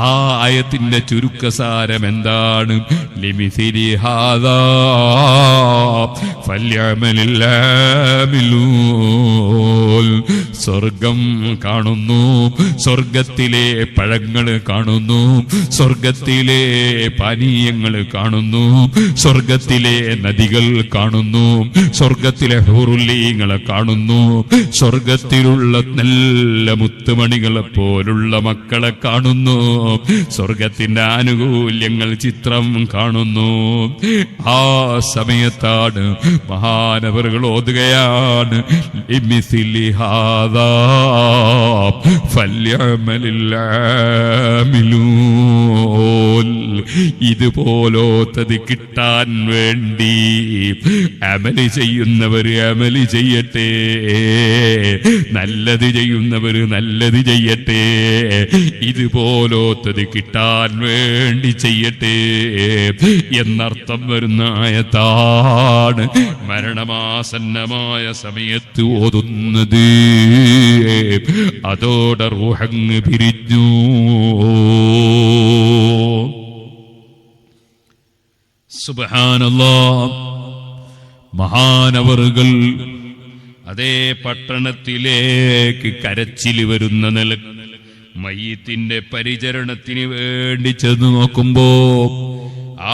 ആ ആയത്തിന്റെ ചുരുക്കസാരം എന്താണ്? ലിമിസിലി ഹാദാ ഫല്യഅമലിൽ ആമിലൂൻ. സ്വർഗം കാണുന്നു, സ്വർഗത്തിലെ പഴങ്ങൾ കാണുന്നു, സ്വർഗത്തിലെ പാനീയങ്ങൾ കാണുന്നു, സ്വർഗത്തിലെ നദികൾ കാണുന്നു, സ്വർഗത്തിലെ ഹൂറുല്ലീങ്ങളെ കാണുന്നു, സ്വർഗത്തിലുള്ള നല്ല മുത്തുമണികളെ പോലുള്ള മക്കളെ കാണുന്നു, സ്വർഗത്തിന്റെ ആനുകൂല്യങ്ങൾ ചിത്രം കാണുന്നു. ആ സമയത്താണ് മഹാനവറുകൾ ഓതുകയാണ് ലിമിസിലി ഹാദാ ഫല്യഅമലിൽ ആമിലൂൻ. ഇതുപോലത്തത് കിട്ടാൻ വേണ്ടി അമല് ചെയ്യുന്നവര് അമല് ചെയ്യട്ടെ, നല്ലത് ചെയ്യുന്നവര് നല്ലത് ചെയ്യട്ടെ, ഇതുപോലത്തത് കിട്ടാൻ വേണ്ടി ചെയ്യട്ടെ എന്നർത്ഥം വരുന്ന ആയത്താണ് മരണമാസന്നമായ സമയത്ത് ഓതുന്നത്. അതോടെ റൂഹങ്ങ് പിരിഞ്ഞു. സുബ്ഹാനല്ലാഹ്. മഹാനവറുകൾ അതേ പട്ടണത്തിലേക്ക് കരച്ചില് വരുന്ന നിലക്ക് മയ്യിത്തിന്റെ പരിചരണത്തിന് വേണ്ടി ചെന്ന് നോക്കുമ്പോ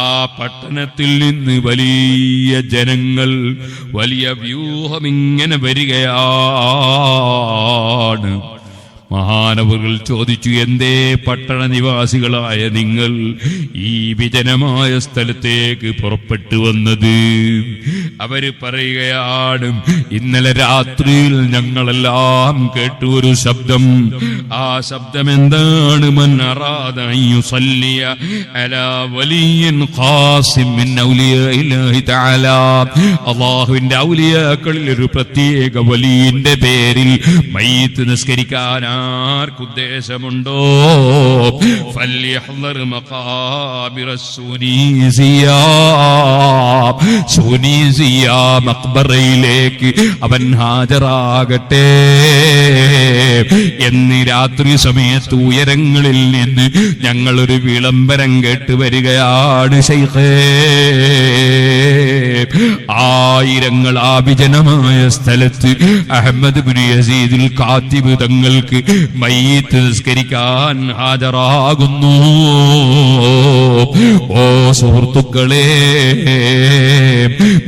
ആ പട്ടണത്തിൽ നിന്ന് വലിയ ജനങ്ങൾ, വലിയ വ്യൂഹം ഇങ്ങനെ വരികയാണ്. മഹാനവറുകൾ ചോദിച്ചു, എന്തേ പട്ടണ നിവാസികളായ നിങ്ങൾ ഈ വിജനമായ സ്ഥലത്തേക്ക് പുറപ്പെട്ടു വന്നത്? അവര് പറയുകയാണ്, ഇന്നലെ രാത്രിയിൽ ഞങ്ങളെല്ലാം കേട്ടു ഒരു ശബ്ദം. ആ ശബ്ദം എന്താണ്? മൻ അറാദ അൻ യുസല്ലിയ അലാ വലിയ്യിൻ ഖാസിം മിൻ ഔലിയാഇല്ലാഹി തആല. അല്ലാഹുവിന്റെ ഔലിയാക്കളിൽ ഒരു പ്രത്യേക വലിയിന്റെ പേരിൽ മയ്യിത്ത് നിസ്കരിക്കാൻ ആർക്കുദ്ദേശമുണ്ടോ ഫല്യഹ്ദർ മഖാബിറ സുനീസിയ മഖ്ബറയിലേക്ക് അവൻ ഹാജരാകട്ടെ എന്ന് രാത്രി സമയത്ത് ഉയരങ്ങളിൽ നിന്ന് ഞങ്ങളൊരു വിളംബരം കേട്ട് വരികയാണ് ശൈഖേ. ആയിരങ്ങൾ ആ വിജനമായ സ്ഥലത്ത് അഹ്മദ് ബിൻ യസീദുൽ കാത്തിബ് തങ്ങൾക്ക് മയ്യിത്ത് നിസ്കരിക്കാൻ ഹാജരാകുന്നു. ഓ സുഹൃത്തുക്കളെ,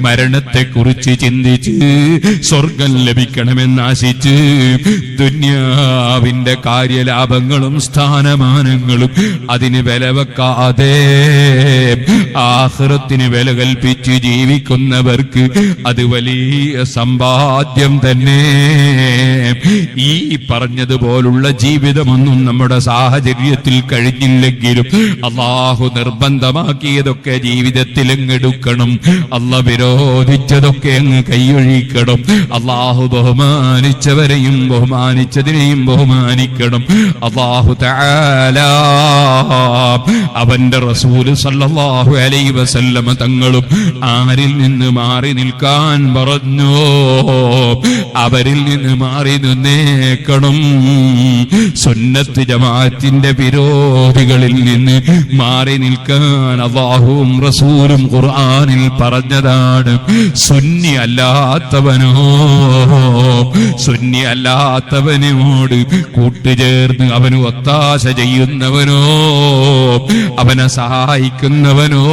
മരണത്തെക്കുറിച്ച് ചിന്തിച്ച് സ്വർഗം ലഭിക്കണമെന്നാശിച്ച് ദുന്യാവിന്റെ കാര്യലാഭങ്ങളും സ്ഥാനമാനങ്ങളും അതിന് വില വെക്കാതെ ആഖിറത്തിന് വില കൽപ്പിച്ച് ജീവിക്കുന്നവർക്ക് അത് വലിയ സമ്പാദ്യം തന്നെ. ഈ പറഞ്ഞതുപോലുള്ള ജീവിതമൊന്നും നമ്മുടെ സാഹചര്യത്തിൽ കഴിഞ്ഞില്ലെങ്കിലും അല്ലാഹു നിർബന്ധമാക്കിയതൊക്കെ ജീവിതത്തിൽ അങ്ങെടുക്കണം. അല്ലാഹു വിരോധിച്ചതൊക്കെ അങ്ങ് കൈയൊഴിക്കണം. അല്ലാഹു ബഹുമാനിച്ചവരെയും ബഹുമാനിച്ചതിനെയും ബഹുമാനിക്കണം. അല്ലാഹു തആല അവന്റെ റസൂല് സല്ലല്ലാഹു അലൈഹി വസല്ലമ തങ്ങളും ആരിൽ നിന്ന് മാറി നിൽക്കാൻ പറഞ്ഞു, അവരിൽ നിന്ന് മാറി നിന്നേക്കണം. സുന്നത്ത് ജമാഅത്തിന്റെ വിരോധികളിൽ നിന്ന് മാറി നിൽക്കാൻ അല്ലാഹുവും റസൂലും ഖുർആനിൽ പറഞ്ഞതാണ്. സുന്നി അല്ലാത്തവനോട് കൂട്ടുചേർന്ന് അവന് ഒത്താശ ചെയ്യുന്നവനോ അവനെ സഹായിക്കുന്നവനോ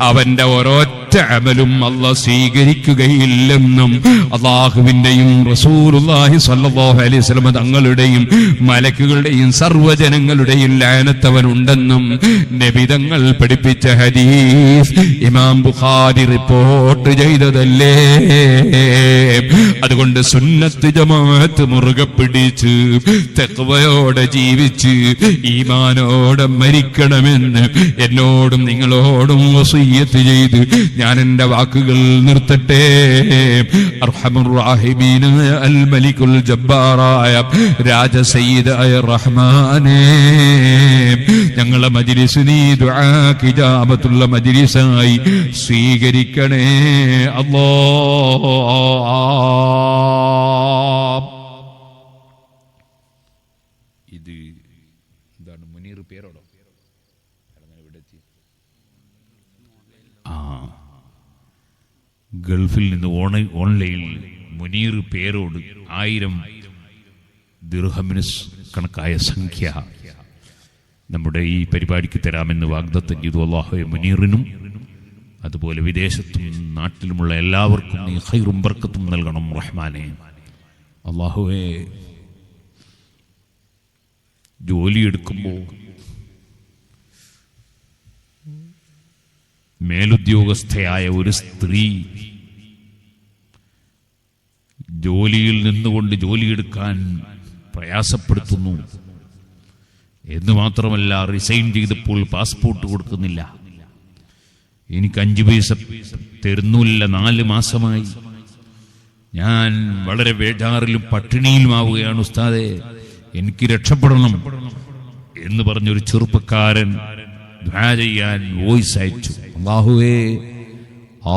അവന്റെ ഒരൊറ്റ അമലും അല്ലാഹു സ്വീകരിക്കുകയില്ലെന്നും അല്ലാഹുവിന്റെയും റസൂലുള്ളാഹി സ്വല്ലല്ലാഹു അലൈഹി വസല്ലം തങ്ങളുടെയും മലക്കുകളുടെയും സർവ്വജനങ്ങളുടെയും ലഅനത്തവനുണ്ടെന്നും നബി തങ്ങൾ പഠിപ്പിച്ച ഹദീസ് ഇമാം ബുഖാരി റിപ്പോർട്ട് ചെയ്തതല്ലേ. അതുകൊണ്ട് സുന്നത്ത് ജമാഅത്ത് മുറുകെ പിടിച്ച് തഖ്വയോടെ ജീവിച്ച് ഈമാനോടെ മരിക്കണമെന്ന് എന്നോടും നിങ്ങളോടും വസിയ്യത്ത് ചെയ്ത് ഞാൻ എന്റെ വാക്കുകൾ നിർത്തട്ടെ. അർഹമുർ റഹീമീനായ അൽ മലിക്കുൽ ജബ്ബാറായ രാജസയ്യിദായ റഹ്മാനേ, ഞങ്ങളെ മജ്ലിസ് നീ ദുആക്ക് ഇജാബത്തുള്ള മജ്ലിസായി സ്വീകരിക്കണേ അല്ലാഹ്. ഇത് എന്താണ് മുനീർ പേരോടോ? ഗൾഫിൽ നിന്ന് ഓൺലൈനിൽ മുനീർ പേരോട് 1000 ദിർഹമിന് കണക്കായ സംഖ്യ നമ്മുടെ ഈ പരിപാടിക്ക് തരാമെന്ന് വാഗ്ദത്തം ചെയ്തു. അല്ലാഹുവേ, മുനീറിനും അതുപോലെ വിദേശത്തും നാട്ടിലുമുള്ള എല്ലാവർക്കും നീ ഖൈറും ബർക്കത്തും നൽകണം റഹ്മാനെ. അല്ലാഹുവേ, ജോലിയെടുക്കുമ്പോൾ മേലുദ്യോഗസ്ഥയായ ഒരു സ്ത്രീ ജോലിയിൽ നിന്നുകൊണ്ട് ജോലിയെടുക്കാൻ പ്രയാസപ്പെടുത്തുന്നു എന്ന് മാത്രമല്ല, റിസൈൻ ചെയ്തപ്പോൾ പാസ്പോർട്ട് കൊടുക്കുന്നില്ല. എനിക്ക് 5 പൈസ തരുന്നില്ല. 4 മാസമായി ഞാൻ വളരെ ബേജാറിലും പട്ടിണിയിലുമാവുകയാണ് ഉസ്താദേ, എനിക്ക് രക്ഷപ്പെടണം എന്ന് പറഞ്ഞൊരു ചെറുപ്പക്കാരൻ ദുആ ചെയ്യാൻ വോയിസ് അയച്ചു. അല്ലാഹുവേ,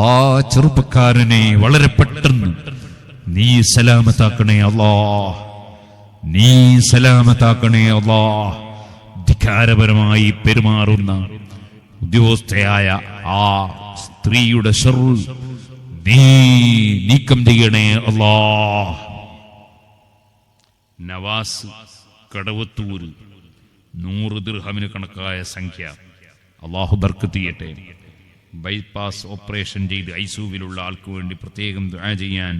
ആ ചെറുപ്പക്കാരനെ വളരെ പെട്ടെന്ന് നീ സലാമത്താക്കണേ അല്ലാഹ്, നീ സലാമത്താക്കണേ അല്ലാഹ്. ധിക്കാരപരമായി പെരുമാറുന്ന ഉദ്യോഗസ്ഥയായ ആ സ്ത്രീയുടെ ശർറ് നീ നീക്കം ചെയ്യണേ അല്ലാഹ്. നവാസ് കടവത്തൂര് 100 ദിർഹമിന് കണക്കായ സംഖ്യ അല്ലാഹു ബർക്കത്ത് ചെയ്യട്ടെ. ബൈപ്പാസ് ഓപ്പറേഷൻ ചെയ്ത് ഐസിയുവിലുള്ള ആൾക്ക് വേണ്ടി പ്രത്യേകം ദുആ ചെയ്യാൻ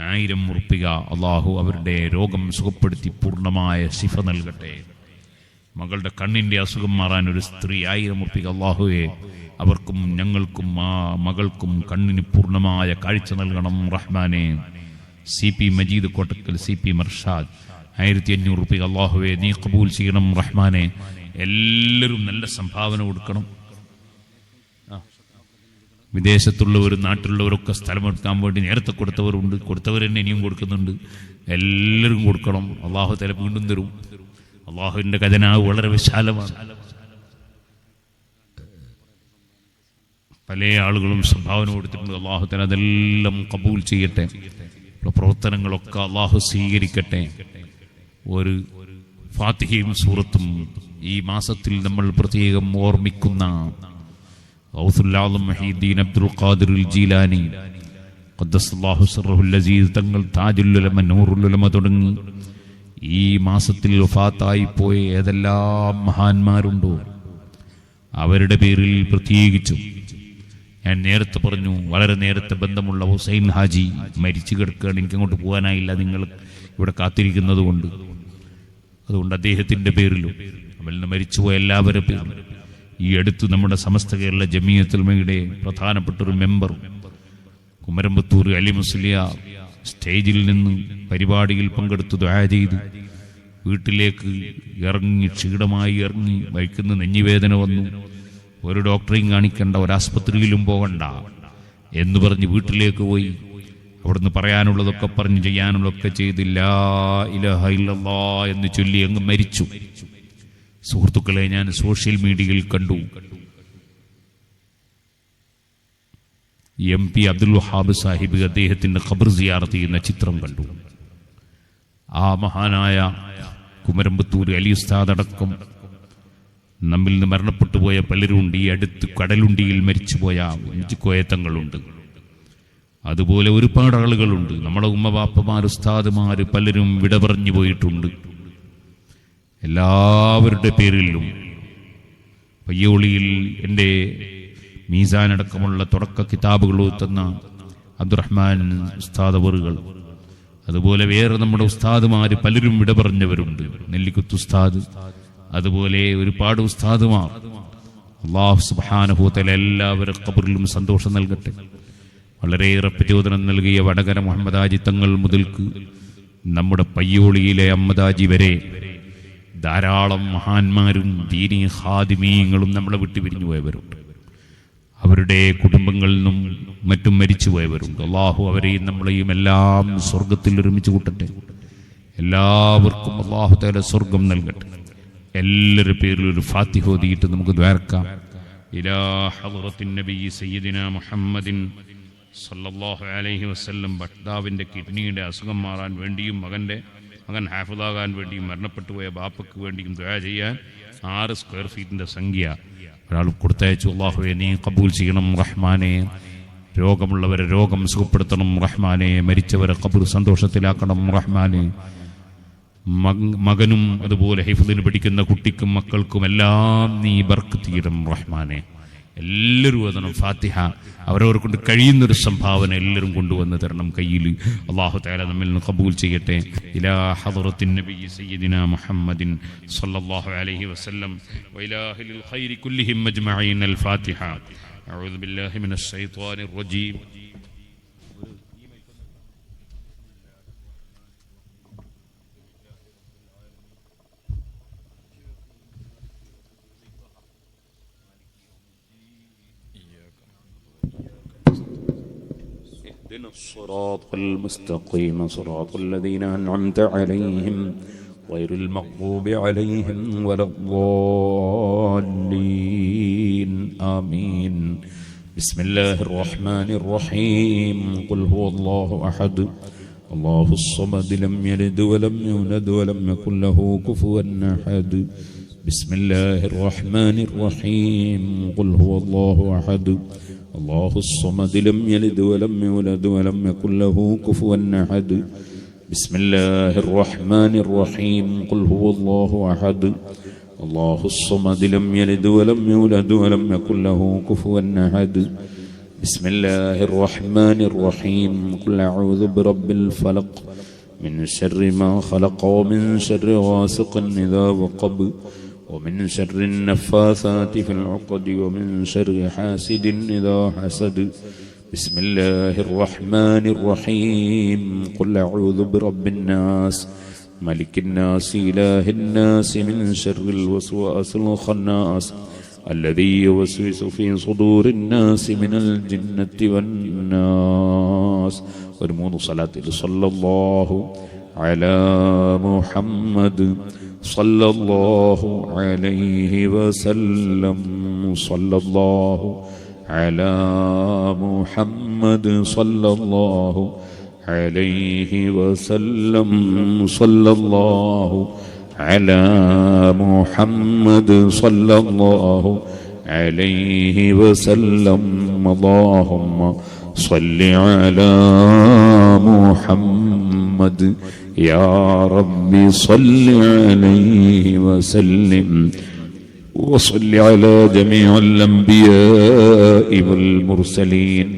1000 ഉറുപ്പിക അല്ലാഹു അവരുടെ രോഗം സുഖപ്പെടുത്തി പൂർണ്ണമായ ശിഫ നൽകട്ടെ. മകളുടെ കണ്ണിന്റെ അസുഖം മാറാൻ ഒരു സ്ത്രീ 1000 ഉറുപ്പിക അല്ലാഹുവേ അവർക്കും ഞങ്ങൾക്കും ആ മകൾക്കും കണ്ണിന് പൂർണ്ണമായ കാഴ്ച നൽകണം റഹ്മാനെ. CP മജീദ് കോട്ടക്കൽ, CP മർഷാദ് 1500 ഉറുപ്പിക അല്ലാഹുവേ നീ ഖബൂൽ ചെയ്യണം റഹ്മാനെ. എല്ലാവരും നല്ല സംഭാവന കൊടുക്കണം. വിദേശത്തുള്ളവരും നാട്ടിലുള്ളവരൊക്കെ സ്ഥലമെടുക്കാൻ വേണ്ടി നേരത്തെ കൊടുത്തവരുണ്ട്, കൊടുത്തവർ തന്നെ ഇനിയും കൊടുക്കുന്നുണ്ട്. എല്ലാവരും കൊടുക്കണം. അല്ലാഹു തആല വീണ്ടും തരും. അല്ലാഹുവിന്റെ ഖജനാവ് വളരെ വിശാലമാണ്. പല ആളുകളും സംഭാവന കൊടുത്തിട്ടുണ്ട്. അല്ലാഹു തആല അതെല്ലാം ഖബൂൽ ചെയ്യട്ടെ. പ്രവർത്തനങ്ങളൊക്കെ അല്ലാഹു സ്വീകരിക്കട്ടെ. ഒരു ഫാത്തിഹയും സൂറത്തും ഈ മാസത്തിൽ നമ്മൾ പ്രത്യേകം ഓർമ്മിക്കുന്ന ഗൗസുൽ ആദം മുഹീദ്ദീൻ അബ്ദുൽ ഖാദിർ ജീലാനി ഖദ്ദസല്ലാഹു സിർറഹുൽ അസീസ് തങ്ങൾ, താജുൽ ഉലമ, നൂറുൽ ഉലമ തുടങ്ങി ഈ മാസത്തിൽ വഫാത്തായി പോയ ഏതെല്ലാം മഹാന്മാരുണ്ടോ അവരുടെ പേരിൽ പ്രത്യേകിച്ചും ഞാൻ നേരത്തെ പറഞ്ഞു, വളരെ നേരത്തെ ബന്ധമുള്ള ഹുസൈൻ ഹാജി മരിച്ചു കിടക്കുകയാണ്. എനിക്കങ്ങോട്ട് പോകാനായില്ല, നിങ്ങൾ ഇവിടെ കാത്തിരിക്കുന്നത് കൊണ്ട്. അതുകൊണ്ട് അദ്ദേഹത്തിൻ്റെ പേരിലും അവരിൽ നിന്ന് മരിച്ചുപോയ എല്ലാവരുടെ പേരിലും ഈ അടുത്ത് നമ്മുടെ സമസ്ത കേരള ജമിയത്തുൽ ഉലമയുടെ പ്രധാനപ്പെട്ടൊരു മെമ്പർ കുമരമ്പത്തൂർ അലി മുസ്ലിയാർ സ്റ്റേജിൽ നിന്ന് പരിപാടിയിൽ പങ്കെടുത്ത് ദുആ ചെയ്ത് വീട്ടിലേക്ക് ഇറങ്ങി, ക്ഷീണമായി ഇറങ്ങി, വൈക്കുന്ന നെഞ്ഞുവേദന വന്നു, ഒരു ഡോക്ടറെയും കാണിക്കണ്ട, ഒരാസ്പത്രിയിലും പോകണ്ട എന്ന് പറഞ്ഞ് വീട്ടിലേക്ക് പോയി. അവിടുന്ന് പറയാനുള്ളതൊക്കെ പറഞ്ഞ് ചെയ്യാനുള്ളതൊക്കെ ചെയ്ത് ലാ ഇലാഹ ഇല്ലല്ലാഹ് എന്ന് ചൊല്ലി അങ്ങ് മരിച്ചു. സുഹൃത്തുക്കളെ, ഞാൻ സോഷ്യൽ മീഡിയയിൽ കണ്ടു MP അബ്ദുൽ വഹാബ് സാഹിബ് അദ്ദേഹത്തിന്റെ ഖബർ സിയാറത്ത് ചെയ്യുന്ന ചിത്രം കണ്ടു. ആ മഹാനായ കുമരമ്പത്തൂർ അലി ഉസ്താദ് അടക്കം നമ്മിൽ നിന്ന് മരണപ്പെട്ടു പോയ പലരുണ്ട്. ഈ അടുത്ത് കടലുണ്ടിയിൽ മരിച്ചുപോയ കോയത്തങ്ങളുണ്ട്. അതുപോലെ ഒരുപാട് ആളുകളുണ്ട്. നമ്മുടെ ഉമ്മവാപ്പമാർ, ഉസ്താദുമാർ പലരും വിട പറഞ്ഞു പോയിട്ടുണ്ട്. എല്ലാവരുടെ പേരിലും പയ്യോളിയിൽ എൻ്റെ മീസാനടക്കമുള്ള തുടക്ക കിതാബുകൾ ഓത്തുന്ന അബ്ദുറഹ്മാൻ ഉസ്താദ് അവറുകൾ, അതുപോലെ വേറെ നമ്മുടെ ഉസ്താദുമാർ പലരും വിട പറഞ്ഞവരുണ്ട്. നെല്ലിക്കുത്ത് ഉസ്താദ്, അതുപോലെ ഒരുപാട് ഉസ്താദുമാർ. അല്ലാഹു സുബ്ഹാനഹു വ തആല എല്ലാവരുടെ ഖബറിലും സന്തോഷം നൽകട്ടെ. വളരെയേറെ പ്രചോദനം നൽകിയ വടകര മുഹമ്മദ് ഹാജി തങ്ങൾ മുതൽക്ക് നമ്മുടെ പയ്യോളിയിലെ അമ്മദാജി വരെ ധാരാളം മഹാന്മാരും ദീനീ ഖാദിമീങ്ങളും നമ്മളെ വിട്ടു പിരിഞ്ഞു പോയവരുണ്ട്. അവരുടെ കുടുംബങ്ങളിൽ നിന്നും മറ്റും മരിച്ചു പോയവരുണ്ട്. അള്ളാഹു അവരെയും നമ്മളെയും എല്ലാം സ്വർഗത്തിൽ ഒരുമിച്ച് കൂട്ടട്ടെ. എല്ലാവർക്കും അള്ളാഹു തആല സ്വർഗം നൽകട്ടെ. എല്ലാവരുടെ പേരിൽ ഒരു ഫാത്തിഹ ഓതിയിട്ട് നമുക്ക് ദ്വാരക്കാം. ഇലാ ഹളറത്തിൻ നബി സയ്യിദിന മുഹമ്മദിൻ സല്ലല്ലാഹു അലൈഹി വസല്ലം. ഭർത്താവിൻ്റെ കിഡ്നിയുടെ അസുഖം മാറാൻ വേണ്ടിയും മകൻ ഹാഫിളാകാൻ വേണ്ടിയും മരണപ്പെട്ടു പോയ ബാപ്പയ്ക്ക് വേണ്ടിയും ദുആ ചെയ്യാൻ 6 സ്ക്വയർ ഫീറ്റിൻ്റെ സംഖ്യ ഒരാൾ കൊടുത്തയച്ചു. അല്ലാഹുവേ, നീ കബൂൽ ചെയ്യണം റഹ്മാനെ. രോഗമുള്ളവരെ രോഗം സുഖപ്പെടുത്തണം റഹ്മാനെ. മരിച്ചവരെ ഖബർ സന്തോഷത്തിലാക്കണം റഹ്മാനെ. മകനും അതുപോലെ ഹിഫ്ളിന് പഠിക്കുന്ന കുട്ടിക്കും മക്കൾക്കും എല്ലാം നീ ബർക്കത്ത് ചെയ്യണം റഹ്മാനെ. എല്ലാവരും ഓതണം ഫാത്തിഹ. അവരവരെ കൊണ്ട് കഴിയുന്നൊരു സംഭാവന എല്ലാവരും കൊണ്ടുവന്ന് തരണം കയ്യിൽ. അല്ലാഹു തആല നമ്മിൽ നിന്ന് ഖബൂൽ ചെയ്യട്ടെ. ഇലാ ഹളറത്തിൻ നബി സയ്യിദിന മുഹമ്മദിൻ സല്ലല്ലാഹു അലൈഹി വസല്ലം വ ഇലാ അഹ്ലിൽ ഖൈരി കുല്ലിഹിം അജ്മഈൻ. അൽ ഫാത്തിഹ. അഊദു ബില്ലാഹി മിനശ് ശൈത്വാനിർ റജീം. الصراط المستقيم صراط الذين أنعمت عليهم غير المغضوب عليهم ولا الضالين آمين. بسم الله الرحمن الرحيم. قل هو الله أحد الله الصمد لم يلد ولم يولد ولم يكن له كفوا أحد. بسم الله الرحمن الرحيم. قل هو الله أحد الله الصمد لم يلد ولم يولد ولم يكن له كفوا أحد. بسم الله الرحمن الرحيم. قل هو الله أحد الله الصمد لم يلد ولم يولد ولم يكن له كفوا أحد. بسم الله الرحمن الرحيم. قل أعوذ برب الفلق من شر ما خلق ومن شر غاسق إذا وقب ومن شر النفاثات في العقد ومن شر حاسد إذا حسد. بسم الله الرحمن الرحيم. قل أعوذ برب الناس ملك الناس إله الناس من شر الوسواس الخناس الذي يوسوس في صدور الناس من الجنة والناس. ورمون صلاة صلى الله على محمد صلى الله عليه وسلم. صلى الله على محمد صلى الله عليه وسلم. صلى الله على محمد صلى الله عليه وسلم اللهم صل على محمد يا رب صل عليه وسلم وصل على جميع الأنبياء والمرسلين.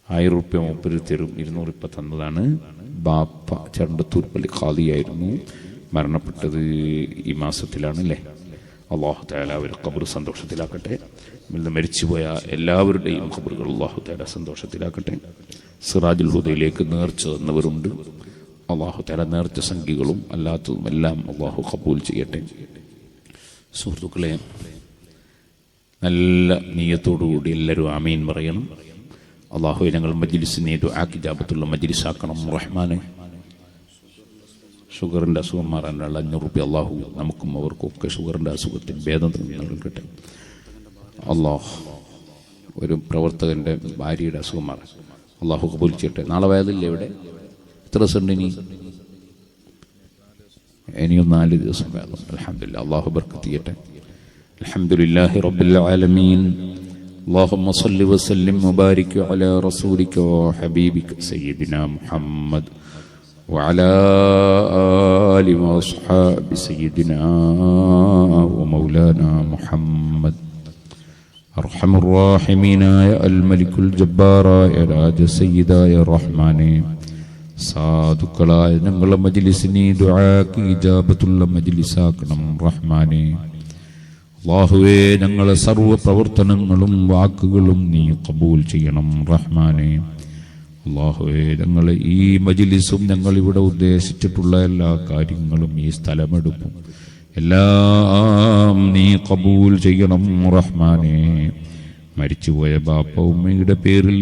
₹1000 മൂപ്പര് തരും. 200 ഇപ്പം തന്നതാണ്. ബാപ്പ ചണ്ടത്തൂർ പള്ളി ഖാദിയായിരുന്നു, മരണപ്പെട്ടത് ഈ മാസത്തിലാണ് അല്ലേ. അല്ലാഹു തആല അവർ ഖബർ സന്തോഷത്തിലാക്കട്ടെ. മരിച്ചുപോയ എല്ലാവരുടെയും ഖബറുകൾ അല്ലാഹു തആല സന്തോഷത്തിലാക്കട്ടെ. സിറാജുൽ ഹുദയിലേക്ക് നേർച്ച തന്നവരുണ്ട്. അല്ലാഹു തആല നേർച്ച സംഖ്യകളും അല്ലാത്തതും എല്ലാം അല്ലാഹു ഖബൂൽ ചെയ്യട്ടെ. സുഹൃത്തുക്കളെ, നല്ല നിയ്യത്തോടുകൂടി എല്ലാവരും ആമീൻ പറയണം. അല്ലാഹു ഞങ്ങൾ മജ്ലിസിനെ ദുആക്ക് ഇജാബത്തുള്ള മജ്ലിസാക്കണം റഹ്മാനെ. ഷുഗറിൻ്റെ അസുഖം മാറാനുള്ള ₹500 അല്ലാഹു നമുക്കും അവർക്കും ഒക്കെ ഷുഗറിൻ്റെ അസുഖത്തിന് ഭേദം നൽകട്ടെ. അല്ലാഹ് ഒരു പ്രവർത്തകൻ്റെ ഭാര്യയുടെ അസുഖം മാറാൻ അല്ലാഹു കബൂൽ ചെയ്യട്ടെ. നാളെ വയതില്ലേ ഇവിടെ? എത്ര ദിവസമുണ്ട് ഇനിയും 4 ദിവസം വേദം. അൽഹംദുലില്ലാഹ്, അല്ലാഹു ബർക്കത്ത് ചെയ്യട്ടെ. അൽഹംദുലില്ലാഹി റബ്ബിൽ ആലമീൻ. اللهم صل وسلم وبارك على رسولك وحبيبك سيدنا محمد وعلى آل وأصحاب سيدنا ومولانا محمد. أرحم الراحمين يا الملك الجبار يا راج سيدا يا رحمن. സാധുക്കളായ ഞങ്ങളുടെ മജ്ലിസിനെ ദുആക്ക് ഇജാബത്തുള്ള മജ്ലിസാക്കണം റഹ്മാനെ. അല്ലാഹുവേ, ഞങ്ങളെ സർവ്വ പ്രവർത്തനങ്ങളും വാക്കുകളും നീ ഖബൂൽ ചെയ്യണം റഹ്മാനെ. അല്ലാഹുവേ, ഞങ്ങളെ ഈ മജ്ലിസും ഞങ്ങളിവിടെ ഉദ്ദേശിച്ചിട്ടുള്ള എല്ലാ കാര്യങ്ങളും ഈ സ്ഥലമെടുപ്പും എല്ലാം നീ ഖബൂൽ ചെയ്യണം റഹ്മാനെ. മരിച്ചുപോയ ബാപ്പ ഉമ്മയുടെ പേരിൽ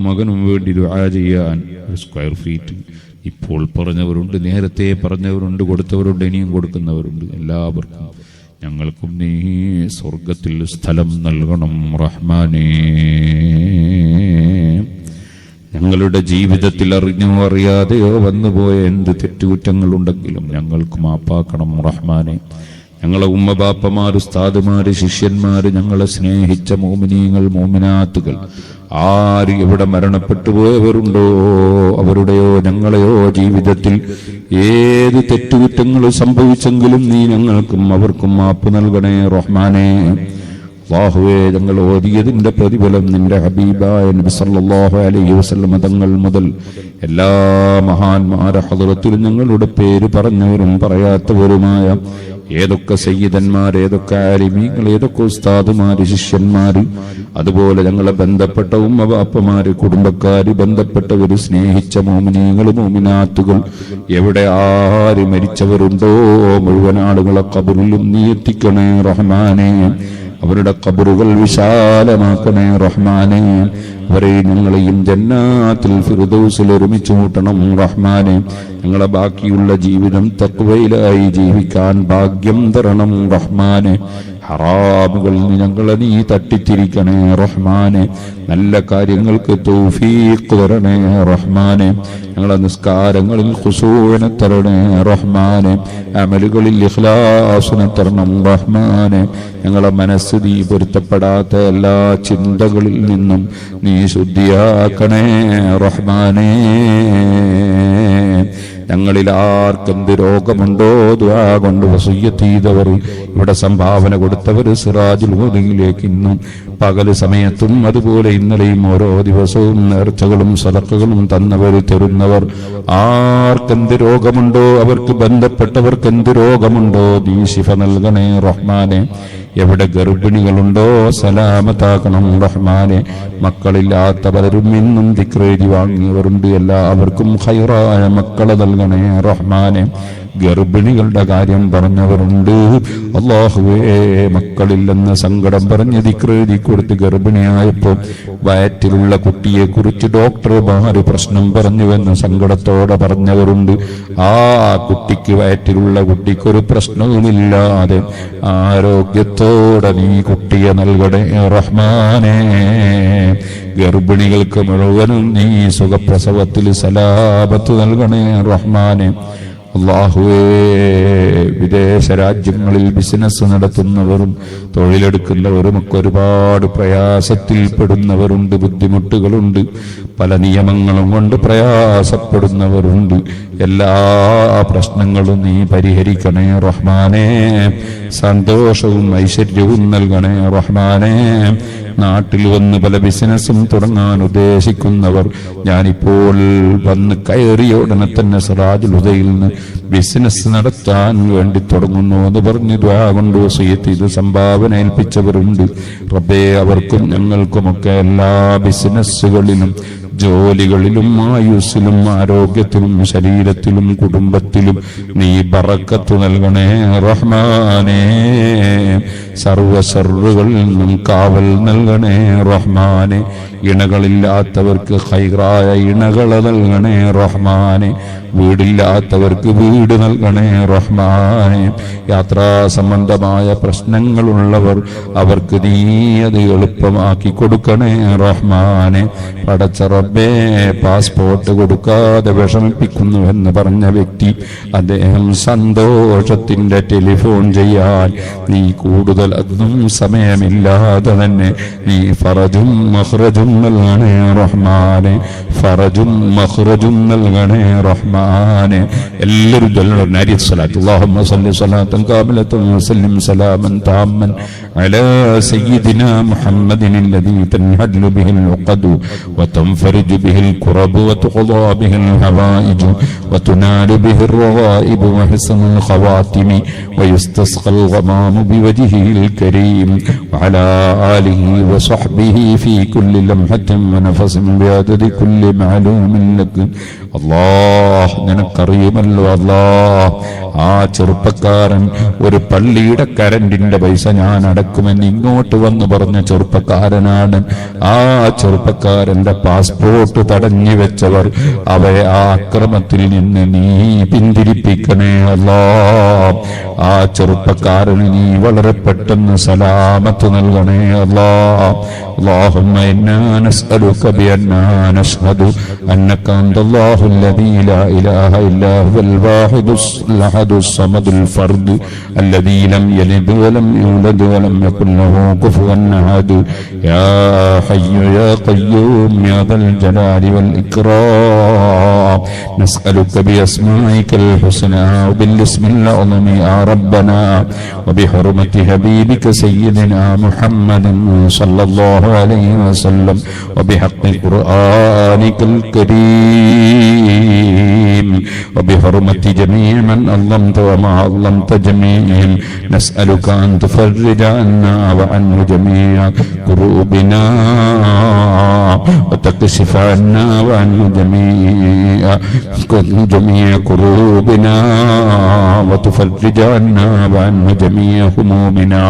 മകനും വേണ്ടി ദുആ ചെയ്യാൻ സ്ക്വയർ ഫീറ്റ് ഇപ്പോൾ പറഞ്ഞവരുണ്ട്, നേരത്തെ പറഞ്ഞവരുണ്ട്, കൊടുത്തവരുണ്ട്, ഇനിയും കൊടുക്കുന്നവരുണ്ട്. എല്ലാവർക്കും ഞങ്ങൾക്കും നീ സ്വർഗത്തിൽ സ്ഥലം നൽകണം റഹ്മാനേ. ഞങ്ങളുടെ ജീവിതത്തിൽ അറിഞ്ഞോ അറിയാതെയോ വന്നുപോയ എന്ത് തെറ്റുകുറ്റങ്ങളുണ്ടെങ്കിലും ഞങ്ങൾക്ക് മാപ്പാക്കണം റഹ്മാനെ. ഞങ്ങളെ ഉമ്മ ബാപ്പമാര്, ഉസ്താദുമാര്, ശിഷ്യന്മാര്, ഞങ്ങളെ സ്നേഹിച്ച മോമിനീങ്ങൾ, മോമിനാത്തുകൾ ആര് എവിടെ മരണപ്പെട്ടു പോയവരുണ്ടോ അവരുടെയോ ഞങ്ങളെയോ ജീവിതത്തിൽ ഏത് തെറ്റുകുറ്റങ്ങൾ സംഭവിച്ചെങ്കിലും നീ ഞങ്ങൾക്കും അവർക്കും മാപ്പ് നൽകണേ റഹ്മാനെ. അല്ലാഹുവേ, ഞങ്ങൾ ഓതിയതിന്റെ പ്രതിഫലം നിന്റെ ഹബീബായ നബി സല്ലല്ലാഹു അലൈഹി വസല്ലം തങ്ങൾ മുതൽ എല്ലാ മഹാന്മാരുടെ ഹദ്റത്തിലും ഞങ്ങളുടെ പേര് പറഞ്ഞവരും പറയാത്തവരുമായ ഏതൊക്കെ സയ്യിദന്മാർ, ഏതൊക്കെ ആലിമീങ്ങൾ, ഏതൊക്കെ ഉസ്താദുമാര്, ശിഷ്യന്മാര്, അതുപോലെ ഞങ്ങളെ ബന്ധപ്പെട്ട ഉമ്മ ബാപ്പമാര്, കുടുംബക്കാര്, ബന്ധപ്പെട്ടവര്, സ്നേഹിച്ച മോമിനീങ്ങൾ, മോമിനാത്തുകൾ എവിടെ ആര് മരിച്ചവരുണ്ടോ മുഴുവൻ ആളുകളെ ഖബറിലും നീ എത്തിക്കണേ റഹ്മാനെ. അവരുടെ ഖബറുകൾ വിശാലമാക്കണേ റഹ്മാനെ. അവരെ ഞങ്ങളെയും ജന്നാത്തിൽ ഫിർദൗസിൽ ഒരുമിച്ച് കൂട്ടണം റഹ്മാനെ. ഞങ്ങളെ ബാക്കിയുള്ള ജീവിതം തഖ്വയിലായി ജീവിക്കാൻ ഭാഗ്യം തരണം റഹ്മാനെ. ഹറാമുകളിൽ ഞങ്ങളെ നീ തട്ടിത്തിരിക്കണേ റഹ്മാനെ. നല്ല കാര്യങ്ങൾക്ക് തൗഫീഖ് തരണേ റഹ്മാനെ. ഞങ്ങളെ നിസ്കാരങ്ങളിൽ ഖുശൂഅനെ തരണേ റഹ്മാനെ. അമലുകളിൽ ഇഖ്ലാസിനെ തരണം റഹ്മാനെ. ഞങ്ങളെ മനസ്സ് നീ പൊരുത്തപ്പെടാത്ത എല്ലാ ചിന്തകളിൽ നിന്നും നീ ശുദ്ധിയാക്കണേ റഹ്മാനെ. ഞങ്ങളിൽ ആർക്കെന്ത് രോഗമുണ്ടോ ദുആ കൊണ്ട് വസിയ്യത്ത് ചെയ്തവർ, ഇവിടെ സംഭാവന കൊടുത്തവർ, സിറാജുൽ ഹുദയിലേക്ക് ഇന്നും പകല് സമയത്തും അതുപോലെ ഇന്നലെയും ഓരോ ദിവസവും നേർച്ചകളും സദഖകളും തന്നവർ, തരുന്നവർ, ആർക്കെന്ത് രോഗമുണ്ടോ അവർക്ക് ബന്ധപ്പെട്ടവർക്ക് എന്ത് രോഗമുണ്ടോ നീ ശിഫ നൽകണേ റഹ്മാനെ. എവിടെ ഗർഭിണികളുണ്ടോ സലാമത്താക്കണം റഹ്മാനെ. മക്കളില്ലാത്ത പലരും ഇന്നും ദിക്റേരി വാങ്ങിയവരുണ്ട്, എല്ലാവർക്കും ഖൈറായ മക്കളെ നൽകണേ റഹ്മാനെ. ഗർഭിണികളുടെ കാര്യം പറഞ്ഞവരുണ്ട്, അല്ലാഹുവേ മക്കളില്ലെന്ന സങ്കടം പറഞ്ഞ് ദിക്റേരി കൊടുത്ത് ഗർഭിണിയായപ്പോൾ വയറ്റിലുള്ള കുട്ടിയെ കുറിച്ച് ഡോക്ടർമാര് പ്രശ്നം പറഞ്ഞുവെന്ന് സങ്കടത്തോടെ പറഞ്ഞവരുണ്ട്. ആ കുട്ടിക്ക്, വയറ്റിലുള്ള കുട്ടിക്കൊരു പ്രശ്നവുമില്ലാതെ ആരോഗ്യത്തോടെ നീ കുട്ടിയെ നൽകണേ റഹ്മാനെ. ഗർഭിണികൾക്ക് മുഴുവനും നീ സുഖപ്രസവത്തിൽ സലാമത്ത് നൽകണേ റഹ്മാനെ. അല്ലാഹുവേ, വിദേശ രാജ്യങ്ങളിൽ ബിസിനസ് നടത്തുന്നവരും തൊഴിലെടുക്കുന്നവരും ഒക്കെ ഒരുപാട് പ്രയാസത്തിൽപ്പെടുന്നവരുണ്ട്, ബുദ്ധിമുട്ടുകളുണ്ട്, പല നിയമങ്ങളും കൊണ്ട് പ്രയാസപ്പെടുന്നവരുണ്ട്. എല്ലാ പ്രശ്നങ്ങളും നീ പരിഹരിക്കണേ റഹ്മാനെ. സന്തോഷവും ഐശ്വര്യവും നൽകണേ റഹ്മാനെ. നാട്ടിൽ വന്ന് പല ബിസിനസ്സും തുടങ്ങാൻ ഉദ്ദേശിക്കുന്നവർ, ഞാനിപ്പോൾ വന്ന് കയറിയ ഉടനെ തന്നെ സിറാജുൽ ഹുദയിൽ നിന്ന് ബിസിനസ് നടത്താൻ വേണ്ടി തുടങ്ങുന്നു എന്ന് പറഞ്ഞ് ദുആ കൊണ്ട് വസിയത്ത് ചെയ്ത് സംഭാവന ഏൽപ്പിച്ചവരുണ്ട്. റബ്ബേ, അവർക്കും ഞങ്ങൾക്കുമൊക്കെ എല്ലാ ബിസിനസ്സുകളിലും ജോലികളിലും ആയുസ്സിലും ആരോഗ്യത്തിലും ശരീരത്തിലും കുടുംബത്തിലും നീ ബറക്കത്ത് നൽകണേ റഹ്മാനേ. സർവ്വ ശർറുകളിൽ നിന്നും കാവൽ നൽകണേ റഹ്മാനെ. ഇണകളില്ലാത്തവർക്ക് ഖൈറായ ഇണകളെ നൽകണേ റഹ്മാനെ. വീടില്ലാത്തവർക്ക് വീട് നൽകണേ റഹ്മാനെ. യാത്രാ സംബന്ധമായ പ്രശ്നങ്ങളുള്ളവർ അവർക്ക് നീ അത് എളുപ്പമാക്കി കൊടുക്കണേ റഹ്മാനെ. പടച്ച റബ്ബേ, പാസ്പോർട്ട് കൊടുക്കാതെ വിഷമിപ്പിക്കുന്നുവെന്ന് പറഞ്ഞ വ്യക്തി, അദ്ദേഹം സന്തോഷത്തിന്റെ ടെലിഫോൺ ചെയ്യാൻ നീ കൂടുതൽ അതൊന്നും സമയമില്ലാതെ തന്നെ നീ ഫറജും മഖ്റജും നൽകണേ റഹ്മാനെ. ഫറജും മഖ്റജും നൽകണേ റഹ്മാനെ. എല്ലാവരും ചൊല്ലണം നാരിയത്ത് സ്വലാത്ത്. അല്ലാഹുമ്മ സ്വല്ലി സ്വലാത്തൻ കാമിലത്തൻ വസല്ലിം സലാമൻ താമ്മൻ അലാ സയ്യിദിനാ മുഹമ്മദിൻ الذي تنحل به العقد وتنفرج به الكرب وتقضى به الحوائج وتنال به الرغائب وحسن الخواتم ويستسقى الغمام بوجهه الكريم وعلى آله وصحبه في كل لمحة ونفس بعدد كل معلوم لك. അല്ലാഹ്, നിനക്കറിയുമല്ലോ അല്ലാഹ്, ആ ചെറുപ്പക്കാരൻ ഒരു പള്ളിയുടെ കരണ്ടിന്റെ പൈസ ഞാൻ അടക്കുമെന്ന് ഇങ്ങോട്ട് വന്ന് പറഞ്ഞ ചെറുപ്പക്കാരനാണ്. ആ ചെറുപ്പക്കാരന്റെ പാസ്പോർട്ട് തടഞ്ഞു വെച്ചവർ, അവയെ ആ അക്രമത്തിൽ നിന്ന് നീ പിന്തിരിപ്പിക്കണേ അല്ലാഹ്. ആ ചെറുപ്പക്കാരന് നീ വളരെ പെട്ടെന്ന് സലാമത്ത് നൽകണേ അല്ലാഹ്. اللهم إنا نسألك بأننا نشهد أنك أنت الله الذي لا إله إلا هو الواحد الأحد الصمد الفرد الذي لم يلد ولم يولد ولم يكن له كفوا أحد. يا حي يا قيوم يا ذا الجلال والإكرام، نسألك بأسمائك الحسنى وبالاسم الأعظم يا ربنا وبحرمة حبيبك سيدنا محمد صلى الله عليه وسلم وبحق قرآنك الكريم وبحرمة جميع من علمت وما علمت جميعهم، نسألك أن تفرج عنا وعن جميع كروبنا وتكشف عنا وعن جميع كروبنا وتفرج عنا وعن جميع همومنا.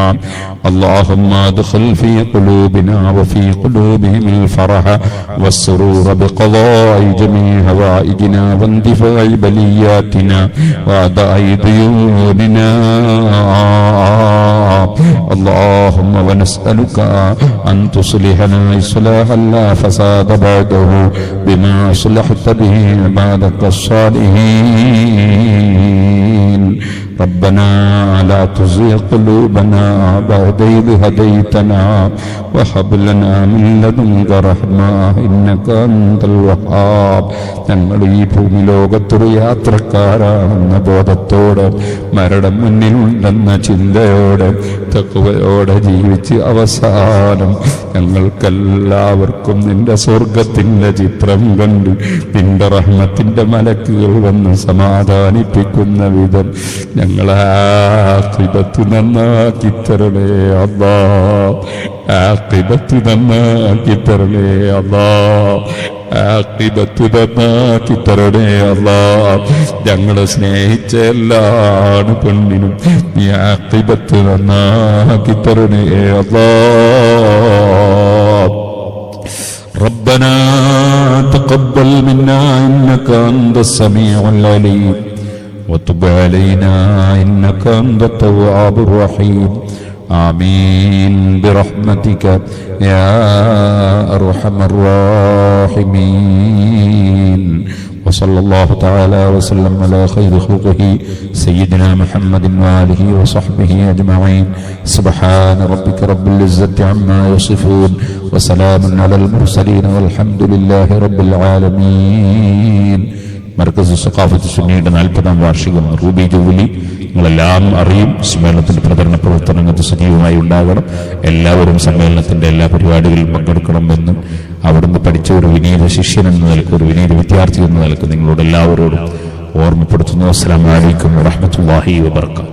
اللهم ادخل في قلوبنا وفي قلوبهم الفرح والسرور بقضاء جميع هوائجنا واندفاع بلياتنا وأداء ديوننا. اللهم ونسألك أن تصلحنا إصلاحا لا فساد بعده بما صلحت به عبادك الصالحين. ربنا لا تزغ قلوبنا بعد إذ هديتنا وهب لنا من لدنك رحمة إنك أنت الوهاب. ഞങ്ങൾ ഈ ഭൂമി ലോകത്തൊരു യാത്രക്കാരാണെന്ന ബോധത്തോടെ, മരണം മുന്നിലുണ്ടെന്ന ചിന്തയോടെ, തഖ്വയോടെ ജീവിച്ച് അവസാനം ഞങ്ങൾക്കെല്ലാവർക്കും നിന്റെ സ്വർഗത്തിന്റെ ചിത്രം കണ്ട് നിന്റെ റഹ്മത്തിന്റെ മലക്കുകൾ വന്ന് സമാധാനിപ്പിക്കുന്ന വിധം ഞങ്ങളെ ആഖിബത്ത് നന്നാക്കി തരണേ അല്ലാഹ്. ആഖിബത്ത് നന്നാക്കി തരണേ അല്ലാഹ്. ആഖിബത്ത് നന്നാക്കി തരണേ അല്ലാഹ്. ഞങ്ങളെ സ്നേഹിച്ച എല്ലാ പെണ്ണിനും നീ ആഖിബത്ത് നന്നാക്കി തരണേ അല്ലാഹ്. ربنا تقبل منا إنك أنت السميع العليم وتب علينا إنك أنت التواب الرحيم. آمين برحمتك يا أرحم الراحمين. وصلى الله تعالى وسلم على خير خلقه سيدنا محمد وآله وصحبه أجمعين. سبحان ربك رب العزة عما يصفون وسلام على المرسلين والحمد لله رب العالمين. മർക്കസ് സഖാഫത്ത് സുന്നിയുടെ 40-ാം വാർഷികം റൂബി ജൂബിലി നിങ്ങളെല്ലാം അറിയും. സമ്മേളനത്തിന്റെ പ്രചരണ പ്രവർത്തനങ്ങൾക്ക് സജീവമായി ഉണ്ടാകണം. എല്ലാവരും സമ്മേളനത്തിന്റെ എല്ലാ പരിപാടികളിലും പങ്കെടുക്കണമെന്നും അവിടുന്ന് പഠിച്ച ഒരു വിനീത ശിഷ്യൻ എന്ന നിലക്ക്, ഒരു വിനീത വിദ്യാർത്ഥി എന്ന നിലക്ക് നിങ്ങളോട് എല്ലാവരോടും ഓർമ്മപ്പെടുത്തുന്നു. അസ്സലാമു അലൈക്കും വറഹ്മത്തുള്ളാഹി വബറകാതുഹു.